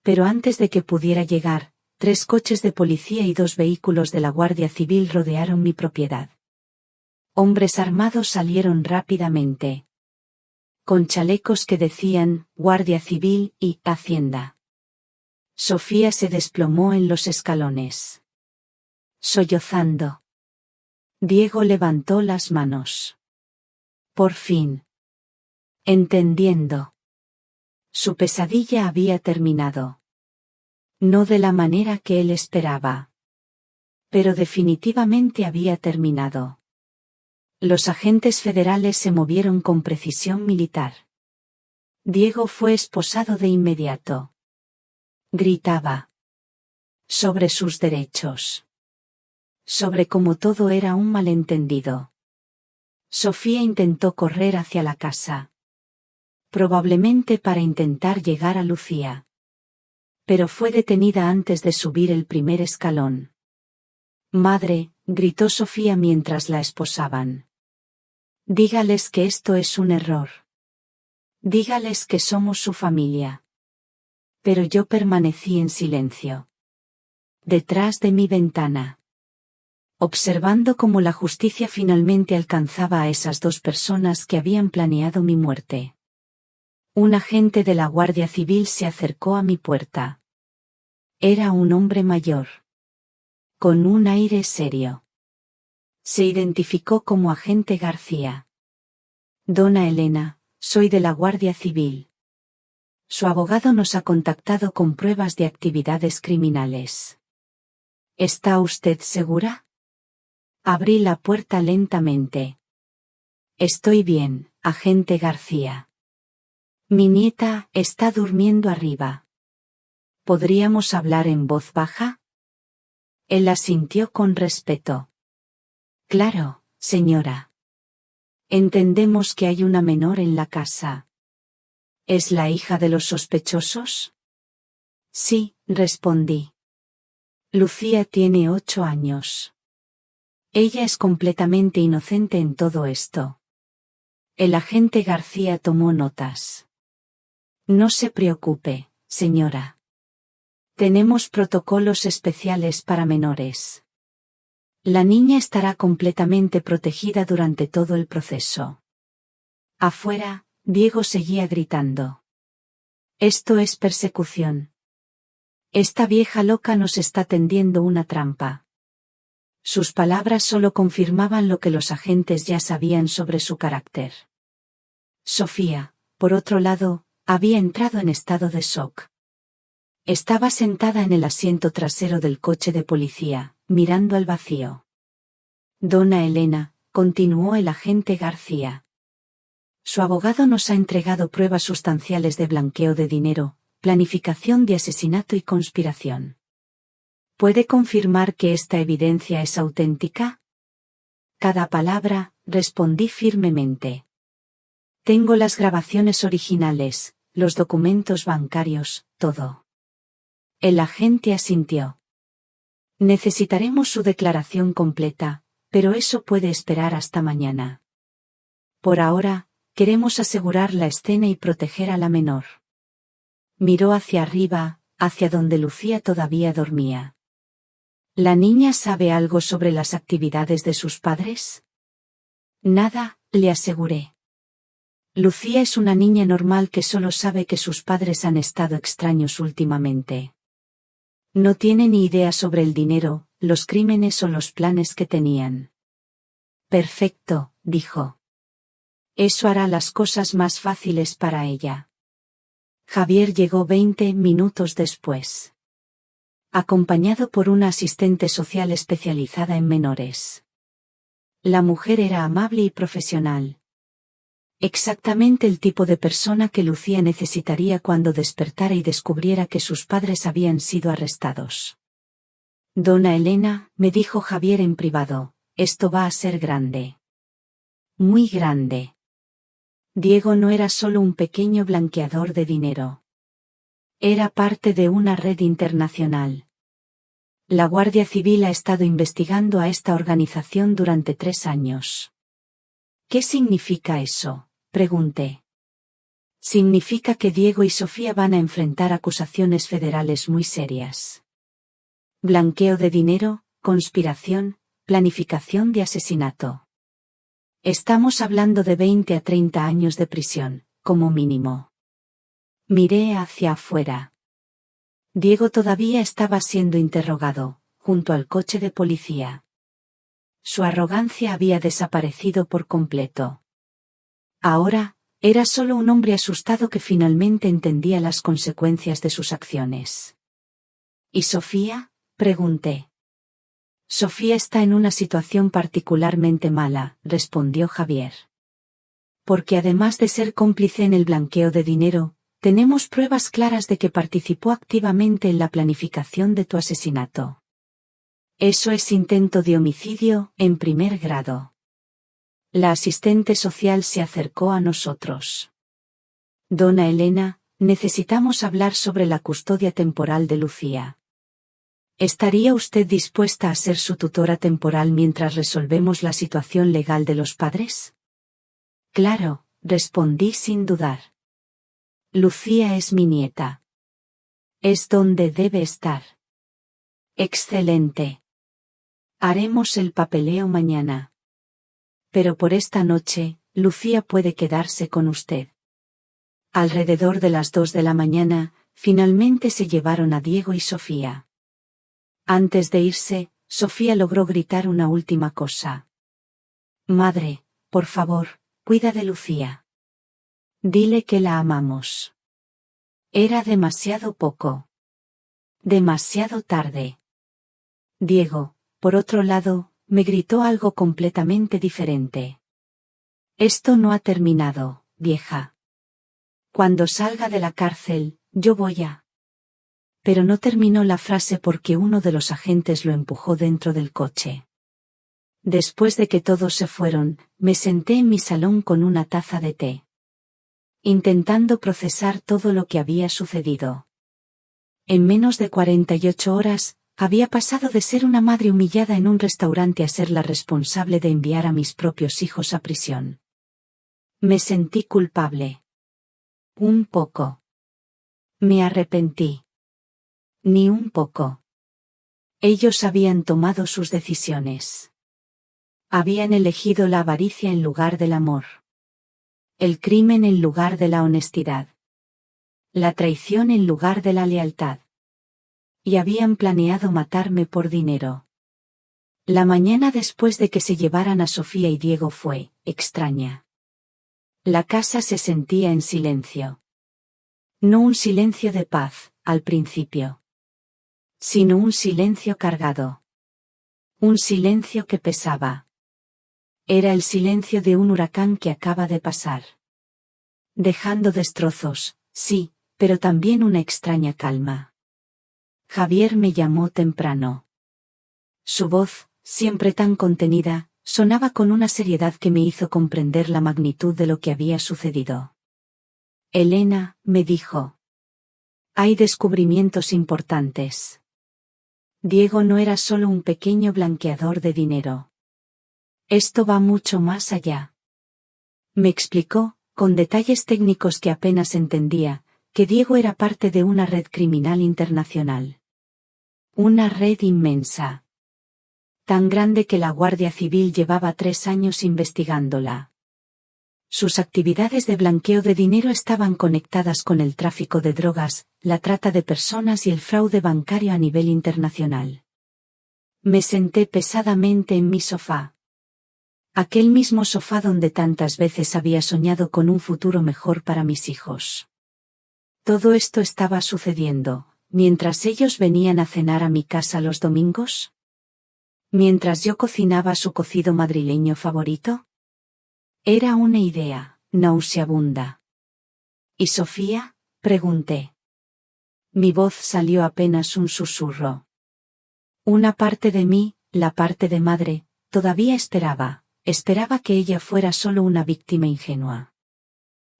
Pero antes de que pudiera llegar, 3 coches de policía y 2 vehículos de la Guardia Civil rodearon mi propiedad. Hombres armados salieron rápidamente. Con chalecos que decían, Guardia Civil y Hacienda. Sofía se desplomó en los escalones. Sollozando. Diego levantó las manos. Por fin. Entendiendo. Su pesadilla había terminado. No de la manera que él esperaba. Pero definitivamente había terminado. Los agentes federales se movieron con precisión militar. Diego fue esposado de inmediato. Gritaba. Sobre sus derechos. Sobre cómo todo era un malentendido. Sofía intentó correr hacia la casa. Probablemente para intentar llegar a Lucía. Pero fue detenida antes de subir el primer escalón. «Madre», gritó Sofía mientras la esposaban. «Dígales que esto es un error. Dígales que somos su familia». Pero yo permanecí en silencio. Detrás de mi ventana. Observando cómo la justicia finalmente alcanzaba a esas 2 personas que habían planeado mi muerte. Un agente de la Guardia Civil se acercó a mi puerta. Era un hombre mayor. Con un aire serio. Se identificó como agente García. «Dona Elena, soy de la Guardia Civil. Su abogado nos ha contactado con pruebas de actividades criminales. ¿Está usted segura?» Abrí la puerta lentamente. «Estoy bien, agente García. Mi nieta está durmiendo arriba. ¿Podríamos hablar en voz baja?» Él asintió con respeto. «Claro, señora. Entendemos que hay una menor en la casa. ¿Es la hija de los sospechosos?» «Sí», respondí. «Lucía tiene 8 años. Ella es completamente inocente en todo esto». El agente García tomó notas. No se preocupe, señora. Tenemos protocolos especiales para menores. La niña estará completamente protegida durante todo el proceso. Afuera, Diego seguía gritando. Esto es persecución. Esta vieja loca nos está tendiendo una trampa. Sus palabras solo confirmaban lo que los agentes ya sabían sobre su carácter. Sofía, por otro lado, había entrado en estado de shock. Estaba sentada en el asiento trasero del coche de policía, mirando al vacío. Dona Elena, continuó el agente García. Su abogado nos ha entregado pruebas sustanciales de blanqueo de dinero, planificación de asesinato y conspiración. ¿Puede confirmar que esta evidencia es auténtica? Cada palabra, respondí firmemente. Tengo las grabaciones originales, los documentos bancarios, todo. El agente asintió. Necesitaremos su declaración completa, pero eso puede esperar hasta mañana. Por ahora, queremos asegurar la escena y proteger a la menor. Miró hacia arriba, hacia donde Lucía todavía dormía. ¿La niña sabe algo sobre las actividades de sus padres? Nada, le aseguré. Lucía es una niña normal que solo sabe que sus padres han estado extraños últimamente. No tiene ni idea sobre el dinero, los crímenes o los planes que tenían. Perfecto, dijo. Eso hará las cosas más fáciles para ella. Javier llegó 20 minutos después. Acompañado por una asistente social especializada en menores. La mujer era amable y profesional. Exactamente el tipo de persona que Lucía necesitaría cuando despertara y descubriera que sus padres habían sido arrestados. Dona Elena, me dijo Javier en privado, esto va a ser grande. Muy grande. Diego no era solo un pequeño blanqueador de dinero. Era parte de una red internacional. La Guardia Civil ha estado investigando a esta organización durante 3 años. ¿Qué significa eso?, pregunté. Significa que Diego y Sofía van a enfrentar acusaciones federales muy serias. Blanqueo de dinero, conspiración, planificación de asesinato. Estamos hablando de 20 a 30 años de prisión, como mínimo. Miré hacia afuera. Diego todavía estaba siendo interrogado, junto al coche de policía. Su arrogancia había desaparecido por completo. Ahora, era solo un hombre asustado que finalmente entendía las consecuencias de sus acciones. ¿Y Sofía?, pregunté. Sofía está en una situación particularmente mala, respondió Javier. Porque además de ser cómplice en el blanqueo de dinero, tenemos pruebas claras de que participó activamente en la planificación de tu asesinato. Eso es intento de homicidio, en primer grado. La asistente social se acercó a nosotros. Dona Elena, necesitamos hablar sobre la custodia temporal de Lucía. ¿Estaría usted dispuesta a ser su tutora temporal mientras resolvemos la situación legal de los padres? Claro, respondí sin dudar. Lucía es mi nieta. Es donde debe estar. Excelente. Haremos el papeleo mañana. Pero por esta noche, Lucía puede quedarse con usted. Alrededor de las 2 de la mañana, finalmente se llevaron a Diego y Sofía. Antes de irse, Sofía logró gritar una última cosa. Madre, por favor, cuida de Lucía. Dile que la amamos. Era demasiado poco. Demasiado tarde. Diego, por otro lado, me gritó algo completamente diferente. Esto no ha terminado, vieja. Cuando salga de la cárcel, yo voy a... Pero no terminó la frase porque uno de los agentes lo empujó dentro del coche. Después de que todos se fueron, me senté en mi salón con una taza de té, intentando procesar todo lo que había sucedido. En menos de 48 horas, había pasado de ser una madre humillada en un restaurante a ser la responsable de enviar a mis propios hijos a prisión. Me sentí culpable. Un poco. Me arrepentí. Ni un poco. Ellos habían tomado sus decisiones. Habían elegido la avaricia en lugar del amor. El crimen en lugar de la honestidad. La traición en lugar de la lealtad. Y habían planeado matarme por dinero. La mañana después de que se llevaran a Sofía y Diego fue extraña. La casa se sentía en silencio. No un silencio de paz, al principio. Sino un silencio cargado. Un silencio que pesaba. Era el silencio de un huracán que acaba de pasar. Dejando destrozos, sí, pero también una extraña calma. Javier me llamó temprano. Su voz, siempre tan contenida, sonaba con una seriedad que me hizo comprender la magnitud de lo que había sucedido. Elena, me dijo. Hay descubrimientos importantes. Diego no era solo un pequeño blanqueador de dinero. Esto va mucho más allá. Me explicó, con detalles técnicos que apenas entendía, que Diego era parte de una red criminal internacional. Una red inmensa. Tan grande que la Guardia Civil llevaba 3 años investigándola. Sus actividades de blanqueo de dinero estaban conectadas con el tráfico de drogas, la trata de personas y el fraude bancario a nivel internacional. Me senté pesadamente en mi sofá. Aquel mismo sofá donde tantas veces había soñado con un futuro mejor para mis hijos. Todo esto estaba sucediendo, mientras ellos venían a cenar a mi casa los domingos. Mientras yo cocinaba su cocido madrileño favorito. Era una idea, nauseabunda. ¿Y Sofía? Pregunté. Mi voz salió apenas un susurro. Una parte de mí, la parte de madre, todavía esperaba que ella fuera solo una víctima ingenua.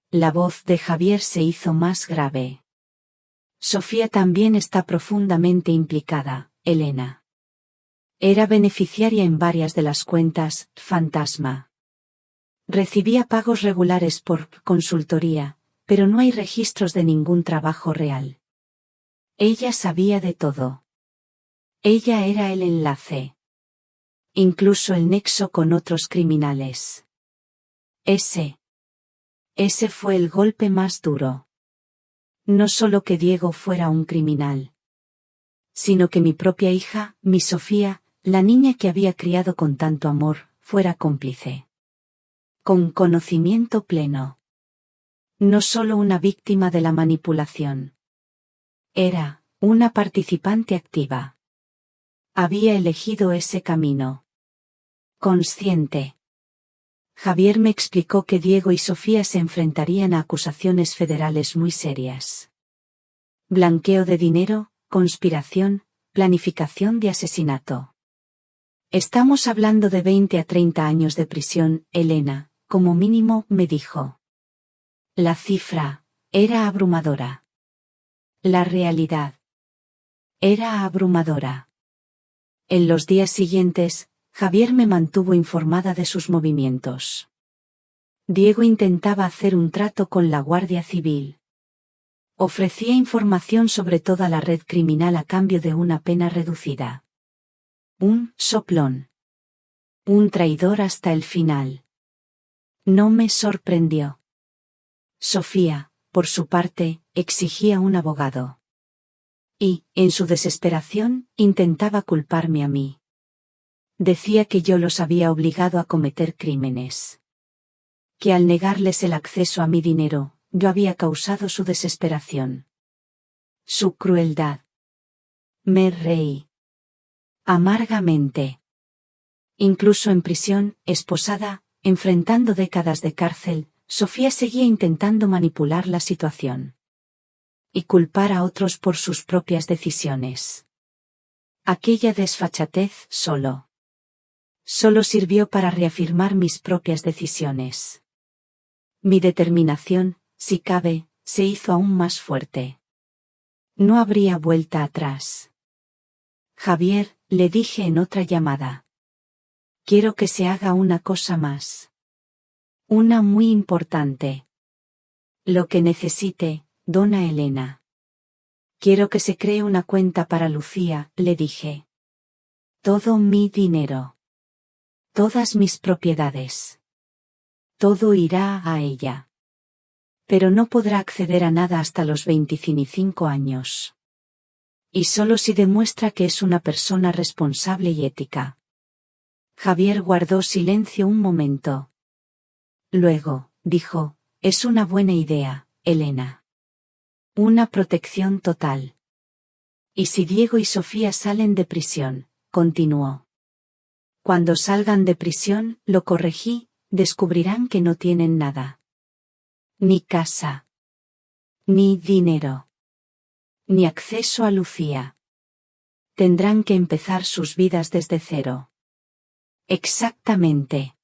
La voz de Javier se hizo más grave. Sofía también está profundamente implicada, Elena. Era beneficiaria en varias de las cuentas, fantasma. Recibía pagos regulares por consultoría, pero no hay registros de ningún trabajo real. Ella sabía de todo. Ella era el enlace. Incluso el nexo con otros criminales. Ese fue el golpe más duro. No solo que Diego fuera un criminal, sino que mi propia hija, mi Sofía, la niña que había criado con tanto amor, fuera cómplice. Con conocimiento pleno. No solo una víctima de la manipulación. Era una participante activa. Había elegido ese camino. Consciente. Javier me explicó que Diego y Sofía se enfrentarían a acusaciones federales muy serias. Blanqueo de dinero, conspiración, planificación de asesinato. Estamos hablando de 20 a 30 años de prisión, Elena, como mínimo, me dijo. La cifra era abrumadora. La realidad era abrumadora. En los días siguientes, Javier me mantuvo informada de sus movimientos. Diego intentaba hacer un trato con la Guardia Civil. Ofrecía información sobre toda la red criminal a cambio de una pena reducida. Un soplón. Un traidor hasta el final. No me sorprendió. Sofía, por su parte, exigía un abogado. Y, en su desesperación, intentaba culparme a mí. Decía que yo los había obligado a cometer crímenes. Que al negarles el acceso a mi dinero, yo había causado su desesperación. Su crueldad. Me reí. Amargamente. Incluso en prisión, esposada, enfrentando décadas de cárcel, Sofía seguía intentando manipular la situación. Y culpar a otros por sus propias decisiones. Aquella desfachatez solo sirvió para reafirmar mis propias decisiones. Mi determinación, si cabe, se hizo aún más fuerte. No habría vuelta atrás. Javier, le dije en otra llamada. Quiero que se haga una cosa más. Una muy importante. Lo que necesite, dona Elena. Quiero que se cree una cuenta para Lucía, le dije. Todo mi dinero. Todas mis propiedades. Todo irá a ella. Pero no podrá acceder a nada hasta los 25 años. Y solo si demuestra que es una persona responsable y ética. Javier guardó silencio un momento. Luego, dijo, es una buena idea, Elena. Una protección total. ¿Y si Diego y Sofía salen de prisión? Continuó. Cuando salgan de prisión, lo corregí, descubrirán que no tienen nada. Ni casa. Ni dinero. Ni acceso a Lucía. Tendrán que empezar sus vidas desde cero. Exactamente.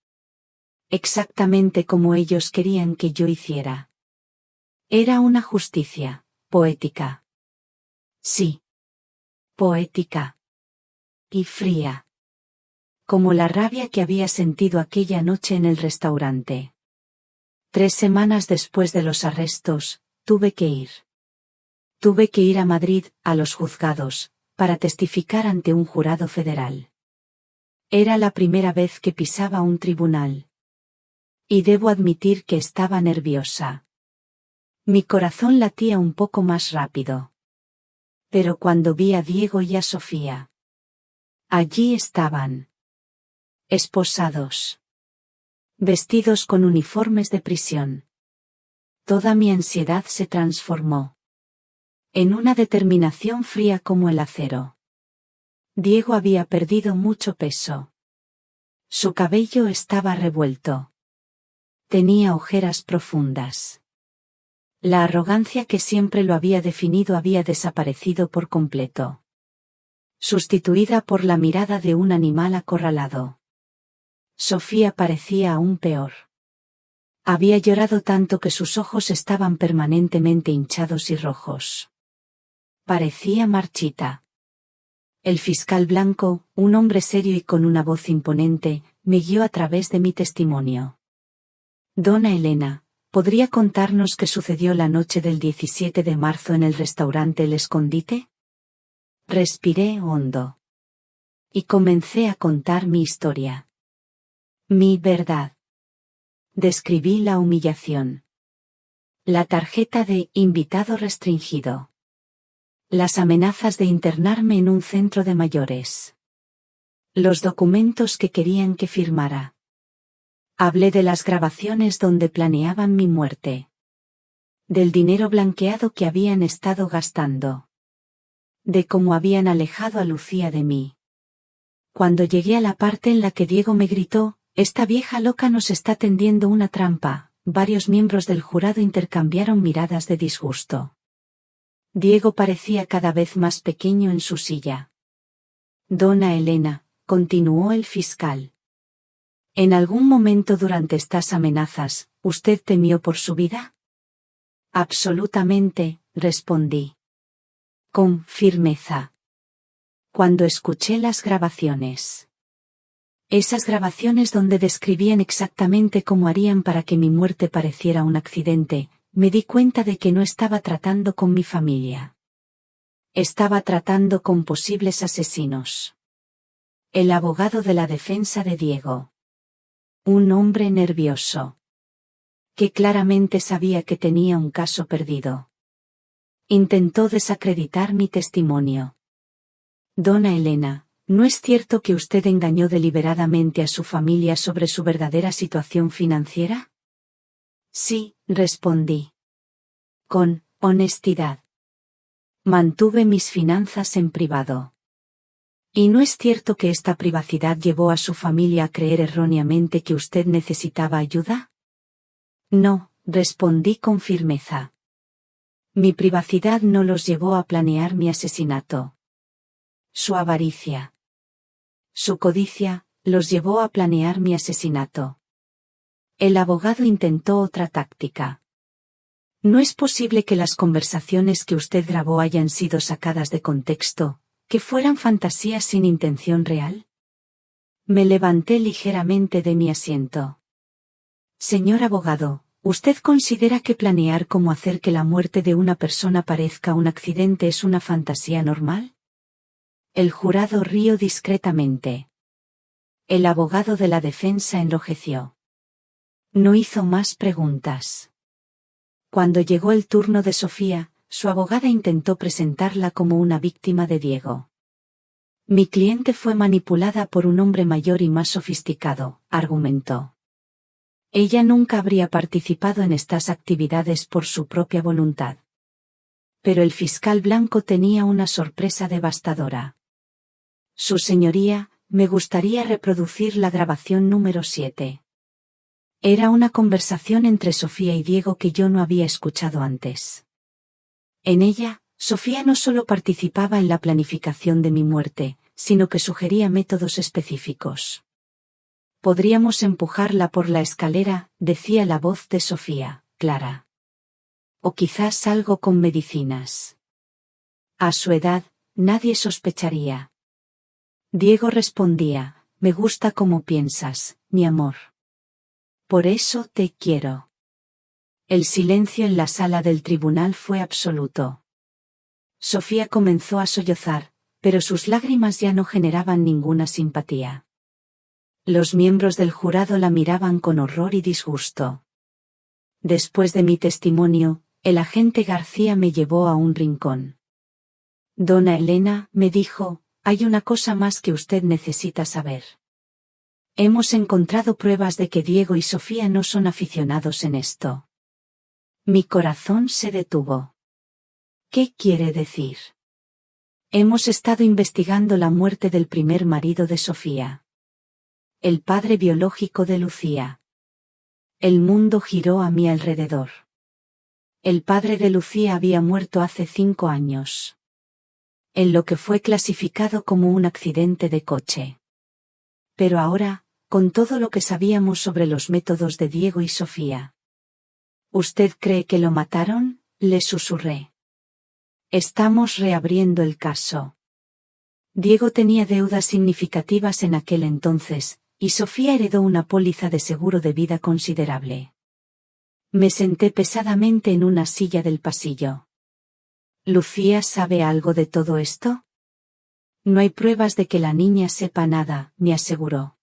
Exactamente como ellos querían que yo hiciera. Era una justicia, poética. Sí. Poética. Y fría. Como la rabia que había sentido aquella noche en el restaurante. 3 semanas después de los arrestos, tuve que ir. Tuve que ir a Madrid, a los juzgados, para testificar ante un jurado federal. Era la primera vez que pisaba un tribunal. Y debo admitir que estaba nerviosa. Mi corazón latía un poco más rápido. Pero cuando vi a Diego y a Sofía. Allí estaban. Esposados. Vestidos con uniformes de prisión. Toda mi ansiedad se transformó. En una determinación fría como el acero. Diego había perdido mucho peso. Su cabello estaba revuelto. Tenía ojeras profundas. La arrogancia que siempre lo había definido había desaparecido por completo. Sustituida por la mirada de un animal acorralado. Sofía parecía aún peor. Había llorado tanto que sus ojos estaban permanentemente hinchados y rojos. Parecía marchita. El fiscal blanco, un hombre serio y con una voz imponente, me guió a través de mi testimonio. Dona Elena, ¿podría contarnos qué sucedió la noche del 17 de marzo en el restaurante El Escondite? Respiré hondo. Y comencé a contar mi historia. Mi verdad. Describí la humillación. La tarjeta de invitado restringido. Las amenazas de internarme en un centro de mayores. Los documentos que querían que firmara. Hablé de las grabaciones donde planeaban mi muerte. Del dinero blanqueado que habían estado gastando. De cómo habían alejado a Lucía de mí. Cuando llegué a la parte en la que Diego me gritó, esta vieja loca nos está tendiendo una trampa, varios miembros del jurado intercambiaron miradas de disgusto. Diego parecía cada vez más pequeño en su silla. Dona Elena, continuó el fiscal. ¿En algún momento durante estas amenazas, usted temió por su vida? Absolutamente, respondí. Con firmeza. Cuando escuché las grabaciones. Esas grabaciones donde describían exactamente cómo harían para que mi muerte pareciera un accidente, me di cuenta de que no estaba tratando con mi familia. Estaba tratando con posibles asesinos. El abogado de la defensa de Diego. Un hombre nervioso. Que claramente sabía que tenía un caso perdido. Intentó desacreditar mi testimonio. Dona Elena, ¿no es cierto que usted engañó deliberadamente a su familia sobre su verdadera situación financiera? Sí, respondí. Con honestidad. Mantuve mis finanzas en privado. ¿Y no es cierto que esta privacidad llevó a su familia a creer erróneamente que usted necesitaba ayuda? No, respondí con firmeza. Mi privacidad no los llevó a planear mi asesinato. Su avaricia. Su codicia, los llevó a planear mi asesinato. El abogado intentó otra táctica. ¿No es posible que las conversaciones que usted grabó hayan sido sacadas de contexto, que fueran fantasías sin intención real? Me levanté ligeramente de mi asiento. Señor abogado, ¿Usted considera que planear cómo hacer que la muerte de una persona parezca un accidente es una fantasía normal? El jurado rió discretamente. El abogado de la defensa enrojeció. No hizo más preguntas. Cuando llegó el turno de Sofía, su abogada intentó presentarla como una víctima de Diego. Mi cliente fue manipulada por un hombre mayor y más sofisticado, argumentó. Ella nunca habría participado en estas actividades por su propia voluntad. Pero el fiscal blanco tenía una sorpresa devastadora. Su señoría, me gustaría reproducir la grabación número 7. Era una conversación entre Sofía y Diego que yo no había escuchado antes. En ella, Sofía no solo participaba en la planificación de mi muerte, sino que sugería métodos específicos. Podríamos empujarla por la escalera, decía la voz de Sofía, clara. O quizás algo con medicinas. A su edad, nadie sospecharía. Diego respondía, me gusta cómo piensas, mi amor. Por eso te quiero. El silencio en la sala del tribunal fue absoluto. Sofía comenzó a sollozar, pero sus lágrimas ya no generaban ninguna simpatía. Los miembros del jurado la miraban con horror y disgusto. Después de mi testimonio, el agente García me llevó a un rincón. Dona Elena, me dijo, hay una cosa más que usted necesita saber. Hemos encontrado pruebas de que Diego y Sofía no son aficionados en esto. Mi corazón se detuvo. ¿Qué quiere decir? Hemos estado investigando la muerte del primer marido de Sofía. El padre biológico de Lucía. El mundo giró a mi alrededor. El padre de Lucía había muerto hace 5 años. En lo que fue clasificado como un accidente de coche. Pero ahora, con todo lo que sabíamos sobre los métodos de Diego y Sofía. ¿Usted cree que lo mataron?, le susurré. Estamos reabriendo el caso. Diego tenía deudas significativas en aquel entonces, y Sofía heredó una póliza de seguro de vida considerable. Me senté pesadamente en una silla del pasillo. ¿Lucía sabe algo de todo esto? No hay pruebas de que la niña sepa nada, me aseguró.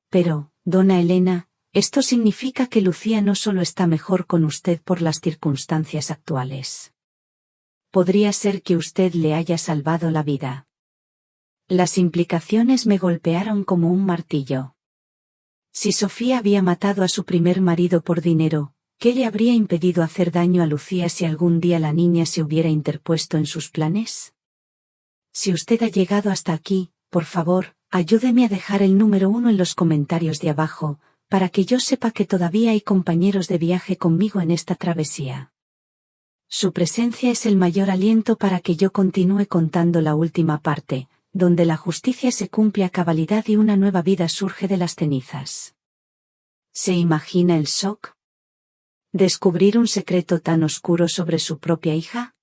Pero, dona Elena, esto significa que Lucía no solo está mejor con usted por las circunstancias actuales. Podría ser que usted le haya salvado la vida. Las implicaciones me golpearon como un martillo. Si Sofía había matado a su primer marido por dinero, ¿qué le habría impedido hacer daño a Lucía si algún día la niña se hubiera interpuesto en sus planes? Si usted ha llegado hasta aquí, por favor, ayúdeme a dejar el número 1 en los comentarios de abajo, para que yo sepa que todavía hay compañeros de viaje conmigo en esta travesía. Su presencia es el mayor aliento para que yo continúe contando la última parte, donde la justicia se cumple a cabalidad y una nueva vida surge de las cenizas. ¿Se imagina el shock? ¿Descubrir un secreto tan oscuro sobre su propia hija?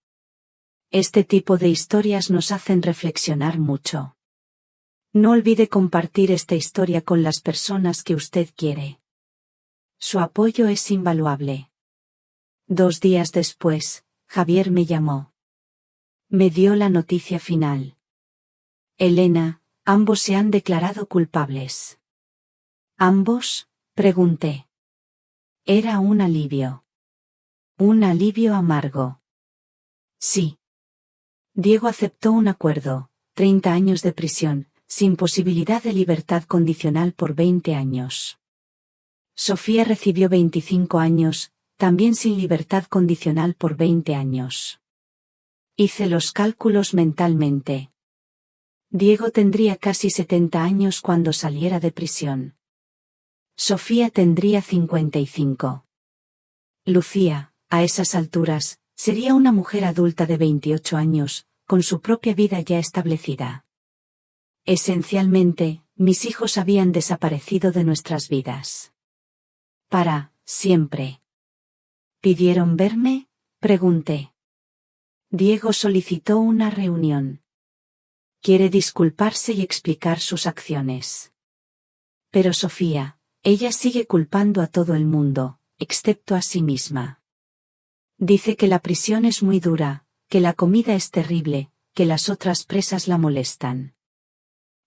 Este tipo de historias nos hacen reflexionar mucho. No olvide compartir esta historia con las personas que usted quiere. Su apoyo es invaluable. 2 días después, Javier me llamó. Me dio la noticia final. Elena, ambos se han declarado culpables. ¿Ambos?, pregunté. Era un alivio. Un alivio amargo. Sí. Diego aceptó un acuerdo, 30 años de prisión, sin posibilidad de libertad condicional por 20 años. Sofía recibió 25 años, también sin libertad condicional por 20 años. Hice los cálculos mentalmente. Diego tendría casi 70 años cuando saliera de prisión. Sofía tendría 55. Lucía, a esas alturas, sería una mujer adulta de 28 años, con su propia vida ya establecida. Esencialmente, mis hijos habían desaparecido de nuestras vidas. Para siempre. ¿Pidieron verme?, pregunté. Diego solicitó una reunión. Quiere disculparse y explicar sus acciones. Pero Sofía, ella sigue culpando a todo el mundo, excepto a sí misma. Dice que la prisión es muy dura, que la comida es terrible, que las otras presas la molestan.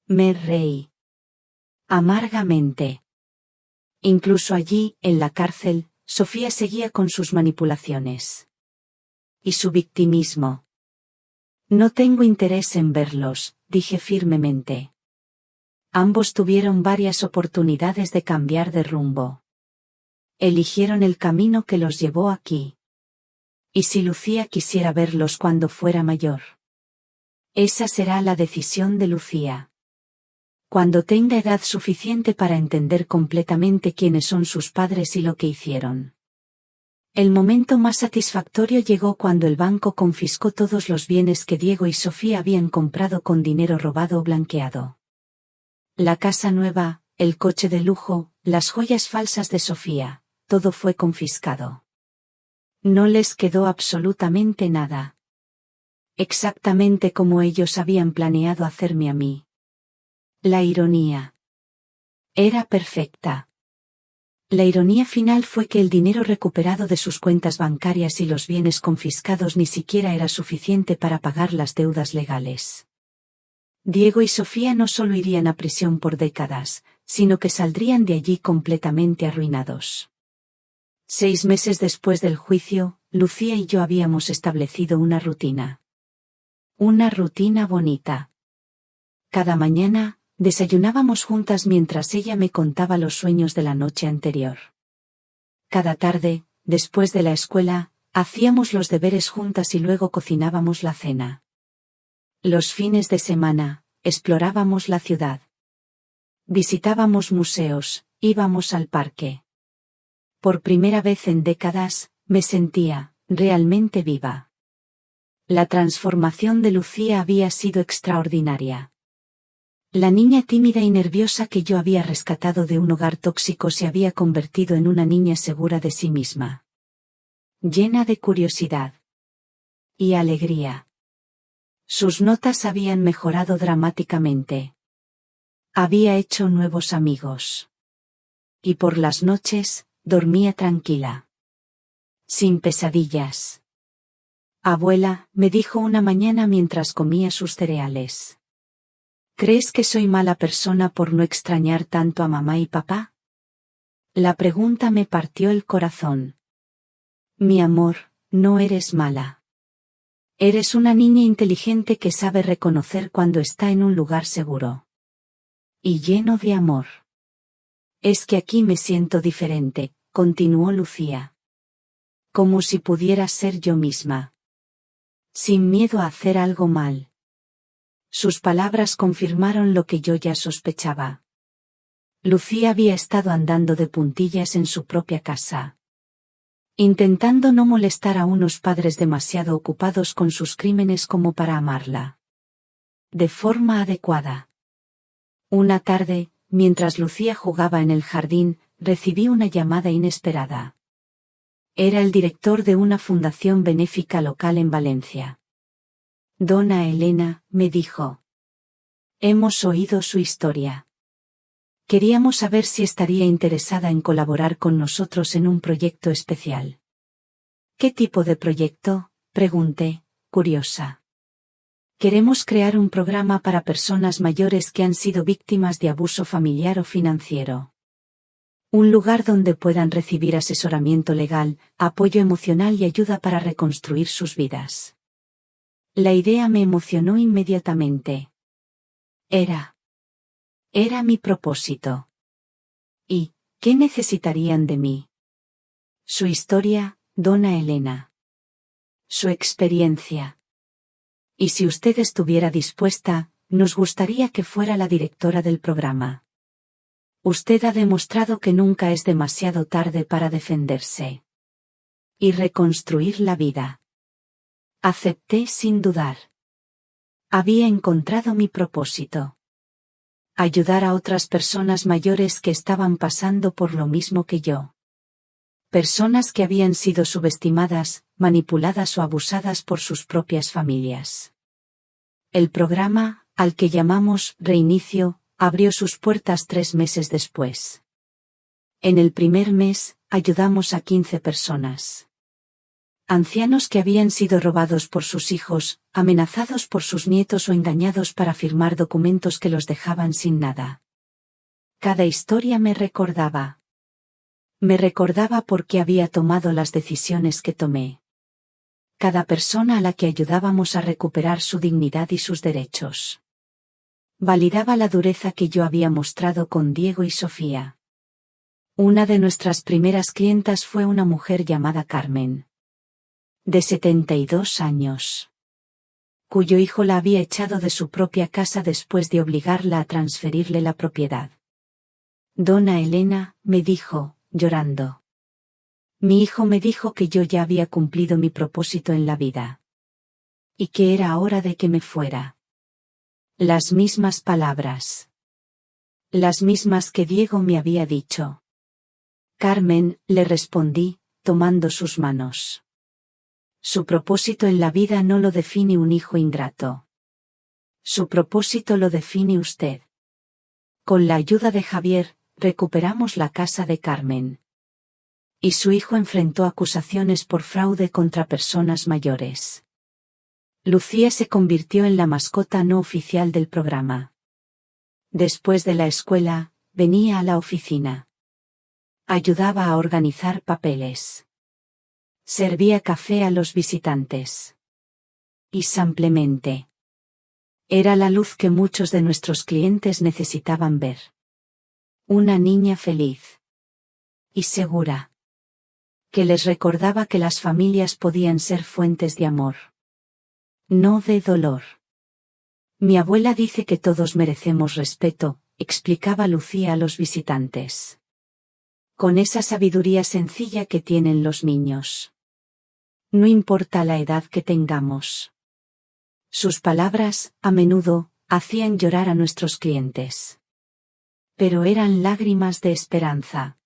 Me reí amargamente. Incluso allí, en la cárcel, Sofía seguía con sus manipulaciones. Y su victimismo. No tengo interés en verlos, dije firmemente. Ambos tuvieron varias oportunidades de cambiar de rumbo. Eligieron el camino que los llevó aquí. ¿Y si Lucía quisiera verlos cuando fuera mayor? Esa será la decisión de Lucía. Cuando tenga edad suficiente para entender completamente quiénes son sus padres y lo que hicieron. El momento más satisfactorio llegó cuando el banco confiscó todos los bienes que Diego y Sofía habían comprado con dinero robado o blanqueado. La casa nueva, el coche de lujo, las joyas falsas de Sofía, todo fue confiscado. No les quedó absolutamente nada. Exactamente como ellos habían planeado hacerme a mí. La ironía. Era perfecta. La ironía final fue que el dinero recuperado de sus cuentas bancarias y los bienes confiscados ni siquiera era suficiente para pagar las deudas legales. Diego y Sofía no solo irían a prisión por décadas, sino que saldrían de allí completamente arruinados. 6 meses después del juicio, Lucía y yo habíamos establecido una rutina. Una rutina bonita. Cada mañana, desayunábamos juntas mientras ella me contaba los sueños de la noche anterior. Cada tarde, después de la escuela, hacíamos los deberes juntas y luego cocinábamos la cena. Los fines de semana, explorábamos la ciudad. Visitábamos museos, íbamos al parque. Por primera vez en décadas, me sentía, realmente viva. La transformación de Lucía había sido extraordinaria. La niña tímida y nerviosa que yo había rescatado de un hogar tóxico se había convertido en una niña segura de sí misma. Llena de curiosidad. Y alegría. Sus notas habían mejorado dramáticamente. Había hecho nuevos amigos. Y por las noches, dormía tranquila. Sin pesadillas. Abuela, me dijo una mañana mientras comía sus cereales. ¿Crees que soy mala persona por no extrañar tanto a mamá y papá? La pregunta me partió el corazón. Mi amor, no eres mala. Eres una niña inteligente que sabe reconocer cuando está en un lugar seguro. Y lleno de amor. Es que aquí me siento diferente, continuó Lucía. Como si pudiera ser yo misma. Sin miedo a hacer algo mal. Sus palabras confirmaron lo que yo ya sospechaba. Lucía había estado andando de puntillas en su propia casa. Intentando no molestar a unos padres demasiado ocupados con sus crímenes como para amarla. De forma adecuada. Una tarde, mientras Lucía jugaba en el jardín, recibí una llamada inesperada. Era el director de una fundación benéfica local en Valencia. Dona Elena, me dijo. Hemos oído su historia. Queríamos saber si estaría interesada en colaborar con nosotros en un proyecto especial. ¿Qué tipo de proyecto?, pregunté, curiosa. Queremos crear un programa para personas mayores que han sido víctimas de abuso familiar o financiero. Un lugar donde puedan recibir asesoramiento legal, apoyo emocional y ayuda para reconstruir sus vidas. La idea me emocionó inmediatamente. Era mi propósito. ¿Y qué necesitarían de mí? Su historia, Dona Elena. Su experiencia. Y si usted estuviera dispuesta, nos gustaría que fuera la directora del programa. Usted ha demostrado que nunca es demasiado tarde para defenderse. Y reconstruir la vida. Acepté sin dudar. Había encontrado mi propósito. Ayudar a otras personas mayores que estaban pasando por lo mismo que yo. Personas que habían sido subestimadas, manipuladas o abusadas por sus propias familias. El programa, al que llamamos Reinicio, abrió sus puertas 3 meses después. En el primer mes, ayudamos a 15 personas. Ancianos que habían sido robados por sus hijos, amenazados por sus nietos o engañados para firmar documentos que los dejaban sin nada. Cada historia me recordaba. Me recordaba por qué había tomado las decisiones que tomé. Cada persona a la que ayudábamos a recuperar su dignidad y sus derechos. Validaba la dureza que yo había mostrado con Diego y Sofía. Una de nuestras primeras clientas fue una mujer llamada Carmen, de 72 años, cuyo hijo la había echado de su propia casa después de obligarla a transferirle la propiedad. Dona Elena, me dijo, llorando. Mi hijo me dijo que yo ya había cumplido mi propósito en la vida. Y que era hora de que me fuera. Las mismas palabras. Las mismas que Diego me había dicho. Carmen, le respondí, tomando sus manos. Su propósito en la vida no lo define un hijo ingrato. Su propósito lo define usted. Con la ayuda de Javier, recuperamos la casa de Carmen. Y su hijo enfrentó acusaciones por fraude contra personas mayores. Lucía se convirtió en la mascota no oficial del programa. Después de la escuela, venía a la oficina. Ayudaba a organizar papeles. Servía café a los visitantes. Y simplemente. Era la luz que muchos de nuestros clientes necesitaban ver. Una niña feliz. Y segura. Que les recordaba que las familias podían ser fuentes de amor. No de dolor. Mi abuela dice que todos merecemos respeto, explicaba Lucía a los visitantes. Con esa sabiduría sencilla que tienen los niños. No importa la edad que tengamos. Sus palabras, a menudo, hacían llorar a nuestros clientes. Pero eran lágrimas de esperanza.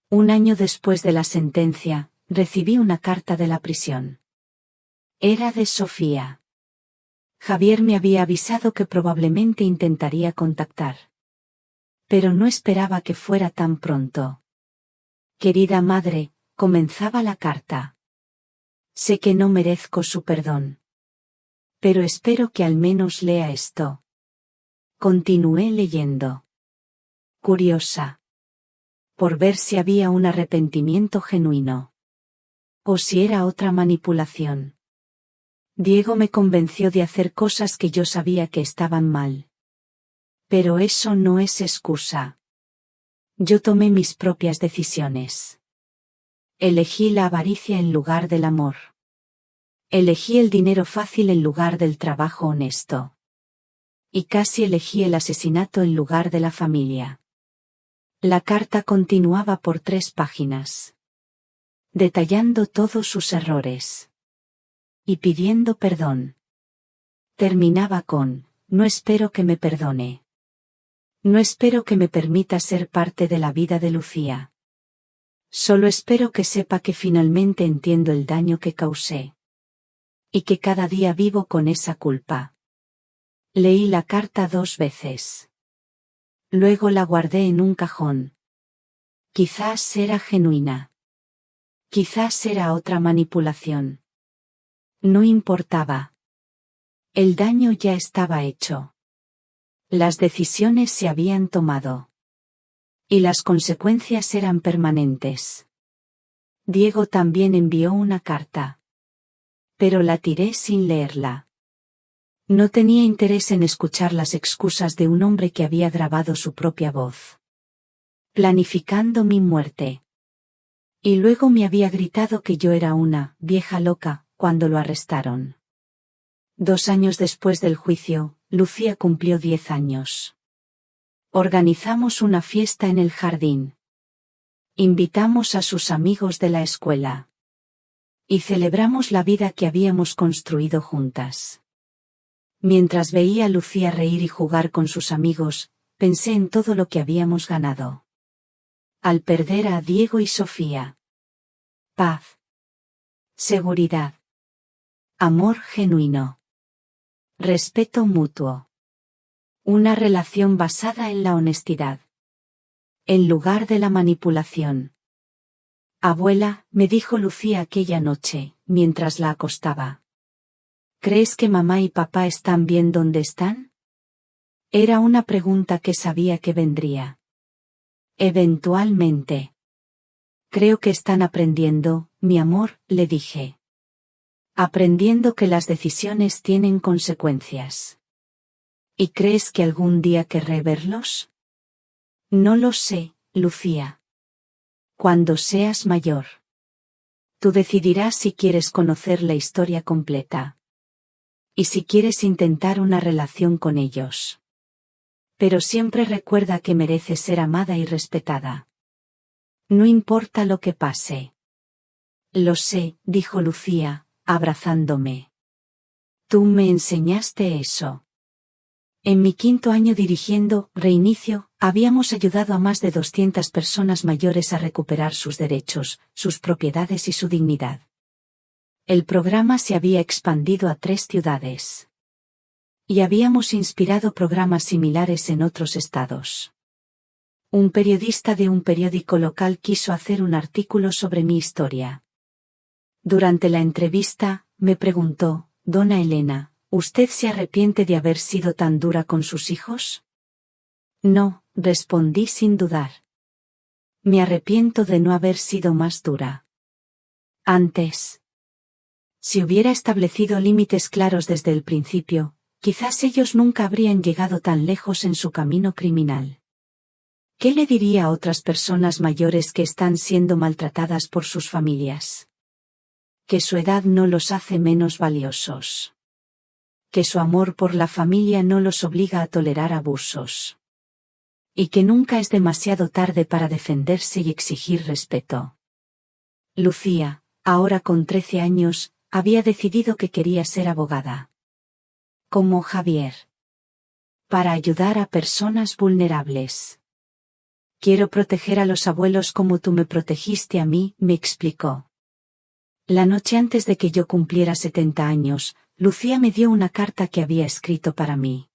Un año después de la sentencia, recibí una carta de la prisión. Era de Sofía. Javier me había avisado que probablemente intentaría contactar. Pero no esperaba que fuera tan pronto. Querida madre, comenzaba la carta. Sé que no merezco su perdón. Pero espero que al menos lea esto. Continué leyendo. Curiosa. Por ver si había un arrepentimiento genuino. O si era otra manipulación. Diego me convenció de hacer cosas que yo sabía que estaban mal. Pero eso no es excusa. Yo tomé mis propias decisiones. Elegí la avaricia en lugar del amor. Elegí el dinero fácil en lugar del trabajo honesto. Y casi elegí el asesinato en lugar de la familia. La carta continuaba por 3 páginas. Detallando todos sus errores. Y pidiendo perdón. Terminaba con, no espero que me perdone. No espero que me permita ser parte de la vida de Lucía. Solo espero que sepa que finalmente entiendo el daño que causé. Y que cada día vivo con esa culpa. Leí la carta 2 veces. Luego la guardé en un cajón. Quizás era genuina. Quizás era otra manipulación. No importaba. El daño ya estaba hecho. Las decisiones se habían tomado. Y las consecuencias eran permanentes. Diego también envió una carta. Pero la tiré sin leerla. No tenía interés en escuchar las excusas de un hombre que había grabado su propia voz. Planificando mi muerte. Y luego me había gritado que yo era una vieja loca, cuando lo arrestaron. 2 años después del juicio, Lucía cumplió 10 años. Organizamos una fiesta en el jardín. Invitamos a sus amigos de la escuela. Y celebramos la vida que habíamos construido juntas. Mientras veía a Lucía reír y jugar con sus amigos, pensé en todo lo que habíamos ganado. Al perder a Diego y Sofía. Paz. Seguridad. Amor genuino. Respeto mutuo. Una relación basada en la honestidad. en lugar de la manipulación. Abuela, me dijo Lucía aquella noche, mientras la acostaba. ¿Crees que mamá y papá están bien donde están? Era una pregunta que sabía que vendría. Eventualmente. Creo que están aprendiendo, mi amor, le dije. Aprendiendo que las decisiones tienen consecuencias. ¿Y crees que algún día querré verlos? No lo sé, Lucía. Cuando seas mayor. Tú decidirás si quieres conocer la historia completa. Y si quieres intentar una relación con ellos. Pero siempre recuerda que mereces ser amada y respetada. No importa lo que pase. Lo sé, dijo Lucía, abrazándome. Tú me enseñaste eso. En mi 5º año dirigiendo Reinicio, habíamos ayudado a más de 200 personas mayores a recuperar sus derechos, sus propiedades y su dignidad. El programa se había expandido a 3 ciudades. Y habíamos inspirado programas similares en otros estados. Un periodista de un periódico local quiso hacer un artículo sobre mi historia. Durante la entrevista, me preguntó, Dona Elena, ¿usted se arrepiente de haber sido tan dura con sus hijos? No, respondí sin dudar. Me arrepiento de no haber sido más dura. Antes. Si hubiera establecido límites claros desde el principio, quizás ellos nunca habrían llegado tan lejos en su camino criminal. ¿Qué le diría a otras personas mayores que están siendo maltratadas por sus familias? Que su edad no los hace menos valiosos. Que su amor por la familia no los obliga a tolerar abusos. Y que nunca es demasiado tarde para defenderse y exigir respeto. Lucía, ahora con 13 años, había decidido que quería ser abogada. Como Javier. Para ayudar a personas vulnerables. Quiero proteger a los abuelos como tú me protegiste a mí, me explicó. La noche antes de que yo cumpliera 70 años, Lucía me dio una carta que había escrito para mí.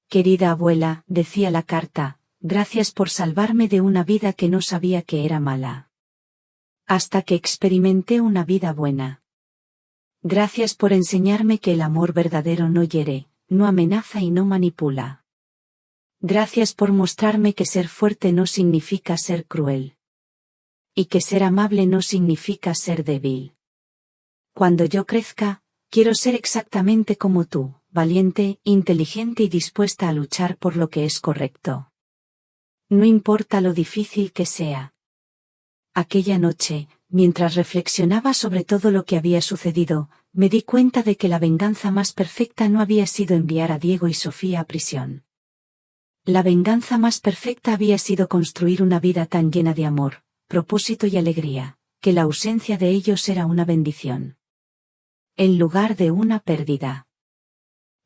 Querida abuela, decía la carta, gracias por salvarme de una vida que no sabía que era mala. Hasta que experimenté una vida buena. Gracias por enseñarme que el amor verdadero no hiere, no amenaza y no manipula. Gracias por mostrarme que ser fuerte no significa ser cruel. Y que ser amable no significa ser débil. Cuando yo crezca, quiero ser exactamente como tú, valiente, inteligente y dispuesta a luchar por lo que es correcto. No importa lo difícil que sea. Aquella noche, mientras reflexionaba sobre todo lo que había sucedido, me di cuenta de que la venganza más perfecta no había sido enviar a Diego y Sofía a prisión. La venganza más perfecta había sido construir una vida tan llena de amor, propósito y alegría, que la ausencia de ellos era una bendición. En lugar de una pérdida.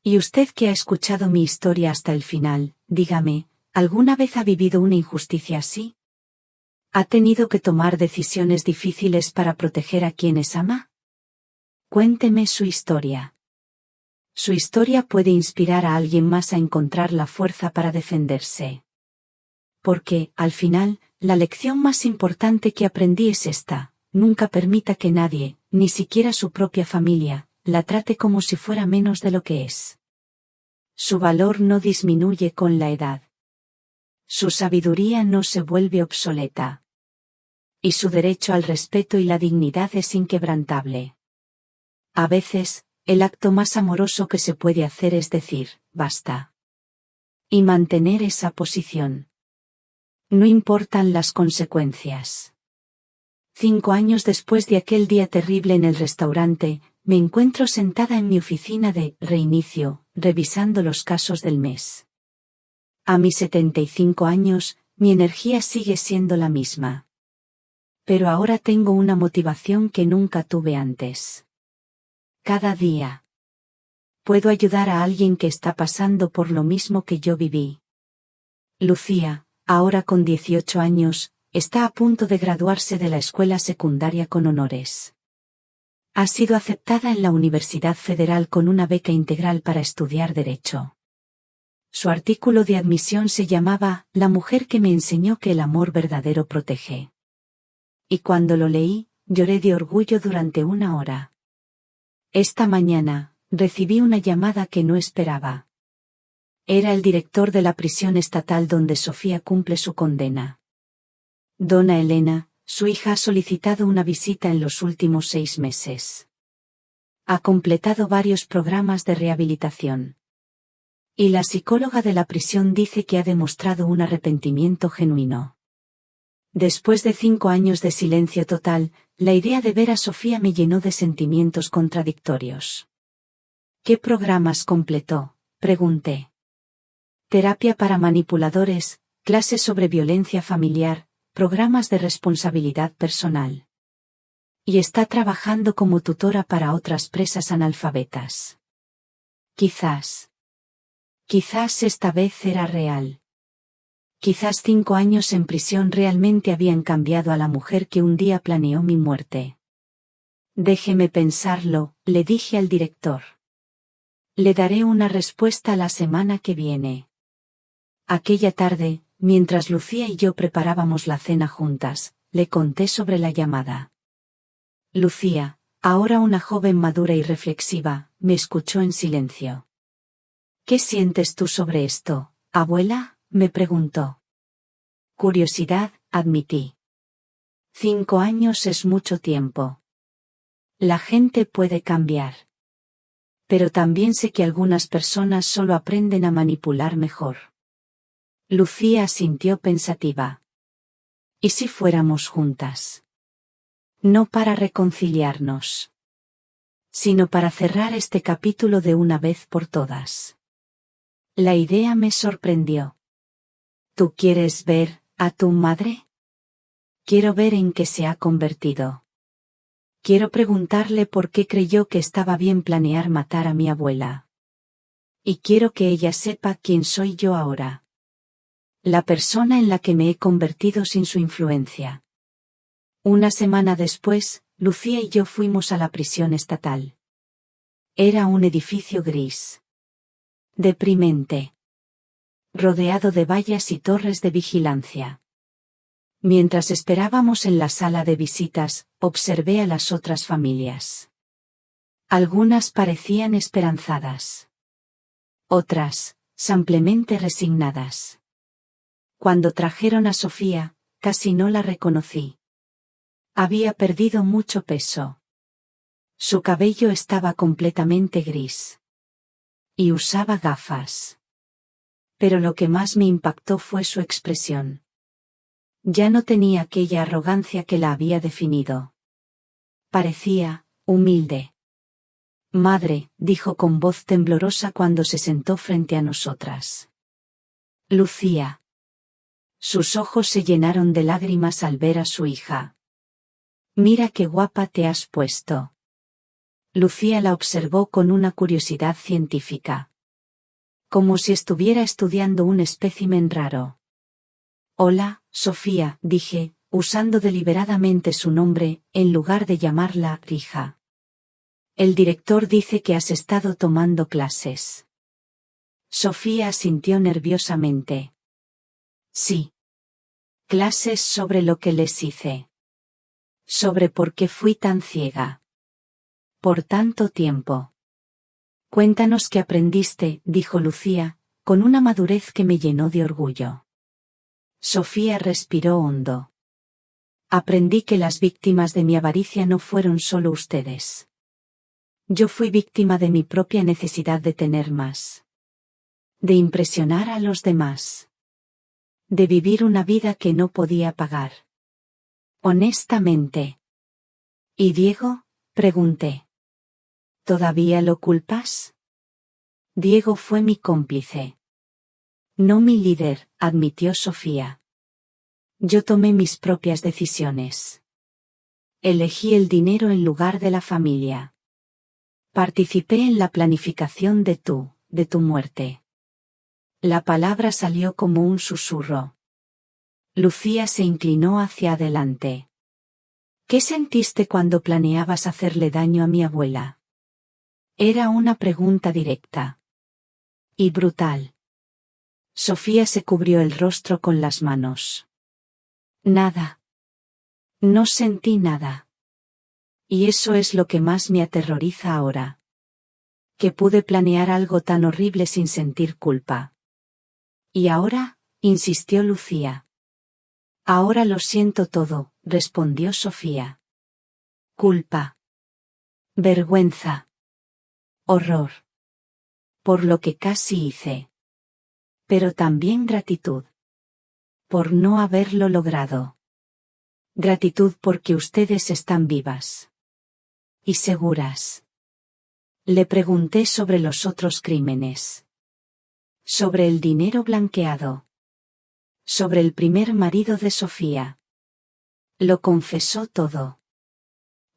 Y usted que ha escuchado mi historia hasta el final, dígame, ¿alguna vez ha vivido una injusticia así? ¿Ha tenido que tomar decisiones difíciles para proteger a quienes ama? Cuénteme su historia. Su historia puede inspirar a alguien más a encontrar la fuerza para defenderse. Porque, al final, la lección más importante que aprendí es esta: nunca permita que nadie, ni siquiera su propia familia, la trate como si fuera menos de lo que es. Su valor no disminuye con la edad. Su sabiduría no se vuelve obsoleta. Y su derecho al respeto y la dignidad es inquebrantable. A veces, el acto más amoroso que se puede hacer es decir, basta. Y mantener esa posición. No importan las consecuencias. 5 años después de aquel día terrible en el restaurante, me encuentro sentada en mi oficina de Reinicio, revisando los casos del mes. A mis 75 años, mi energía sigue siendo la misma. Pero ahora tengo una motivación que nunca tuve antes. Cada día. Puedo ayudar a alguien que está pasando por lo mismo que yo viví. Lucía, ahora con 18 años, está a punto de graduarse de la escuela secundaria con honores. Ha sido aceptada en la Universidad Federal con una beca integral para estudiar Derecho. Su artículo de admisión se llamaba «La mujer que me enseñó que el amor verdadero protege». Y cuando lo leí, lloré de orgullo durante 1 hora. Esta mañana, recibí una llamada que no esperaba. Era el director de la prisión estatal donde Sofía cumple su condena. Donna Elena, su hija, ha solicitado una visita en los últimos 6 meses. Ha completado varios programas de rehabilitación. Y la psicóloga de la prisión dice que ha demostrado un arrepentimiento genuino. Después de 5 años de silencio total, la idea de ver a Sofía me llenó de sentimientos contradictorios. ¿Qué programas completó?, pregunté. Terapia para manipuladores, clases sobre violencia familiar, programas de responsabilidad personal. Y está trabajando como tutora para otras presas analfabetas. Quizás esta vez era real. Quizás 5 años en prisión realmente habían cambiado a la mujer que un día planeó mi muerte. Déjeme pensarlo, le dije al director. Le daré una respuesta la semana que viene. Aquella tarde, mientras Lucía y yo preparábamos la cena juntas, le conté sobre la llamada. Lucía, ahora una joven madura y reflexiva, me escuchó en silencio. ¿Qué sientes tú sobre esto, abuela?, me preguntó. Curiosidad, admití. 5 años es mucho tiempo. La gente puede cambiar. Pero también sé que algunas personas solo aprenden a manipular mejor. Lucía asintió pensativa. ¿Y si fuéramos juntas? No para reconciliarnos, sino para cerrar este capítulo de una vez por todas. La idea me sorprendió. ¿Tú quieres ver a tu madre? Quiero ver en qué se ha convertido. Quiero preguntarle por qué creyó que estaba bien planear matar a mi abuela. Y quiero que ella sepa quién soy yo ahora. La persona en la que me he convertido sin su influencia. 1 semana después, Lucía y yo fuimos a la prisión estatal. Era un edificio gris. Deprimente. Rodeado de vallas y torres de vigilancia. Mientras esperábamos en la sala de visitas, observé a las otras familias. Algunas parecían esperanzadas. Otras, simplemente resignadas. Cuando trajeron a Sofía, casi no la reconocí. Había perdido mucho peso. Su cabello estaba completamente gris. Y usaba gafas. Pero lo que más me impactó fue su expresión. Ya no tenía aquella arrogancia que la había definido. Parecía humilde. Madre, dijo con voz temblorosa cuando se sentó frente a nosotras. Lucía. Sus ojos se llenaron de lágrimas al ver a su hija. Mira qué guapa te has puesto. Lucía la observó con una curiosidad científica. Como si estuviera estudiando un espécimen raro. Hola, Sofía, dije, usando deliberadamente su nombre, en lugar de llamarla hija. El director dice que has estado tomando clases. Sofía asintió nerviosamente. Sí. Clases sobre lo que les hice. Sobre por qué fui tan ciega. Por tanto tiempo. Cuéntanos qué aprendiste, dijo Lucía, con una madurez que me llenó de orgullo. Sofía respiró hondo. Aprendí que las víctimas de mi avaricia no fueron solo ustedes. Yo fui víctima de mi propia necesidad de tener más. De impresionar a los demás. De vivir una vida que no podía pagar. Honestamente. ¿Y Diego?, pregunté. ¿Todavía lo culpas? Diego fue mi cómplice. No mi líder, admitió Sofía. Yo tomé mis propias decisiones. Elegí el dinero en lugar de la familia. Participé en la planificación de tu muerte. La palabra salió como un susurro. Lucía se inclinó hacia adelante. ¿Qué sentiste cuando planeabas hacerle daño a mi abuela? Era una pregunta directa. Y brutal. Sofía se cubrió el rostro con las manos. Nada. No sentí nada. Y eso es lo que más me aterroriza ahora. Que pude planear algo tan horrible sin sentir culpa. ¿Y ahora? Insistió Lucía. Ahora lo siento todo, respondió Sofía. Culpa. Vergüenza. Horror. Por lo que casi hice. Pero también gratitud. Por no haberlo logrado. Gratitud porque ustedes están vivas. Y seguras. Le pregunté sobre los otros crímenes. Sobre el dinero blanqueado. Sobre el primer marido de Sofía. Lo confesó todo.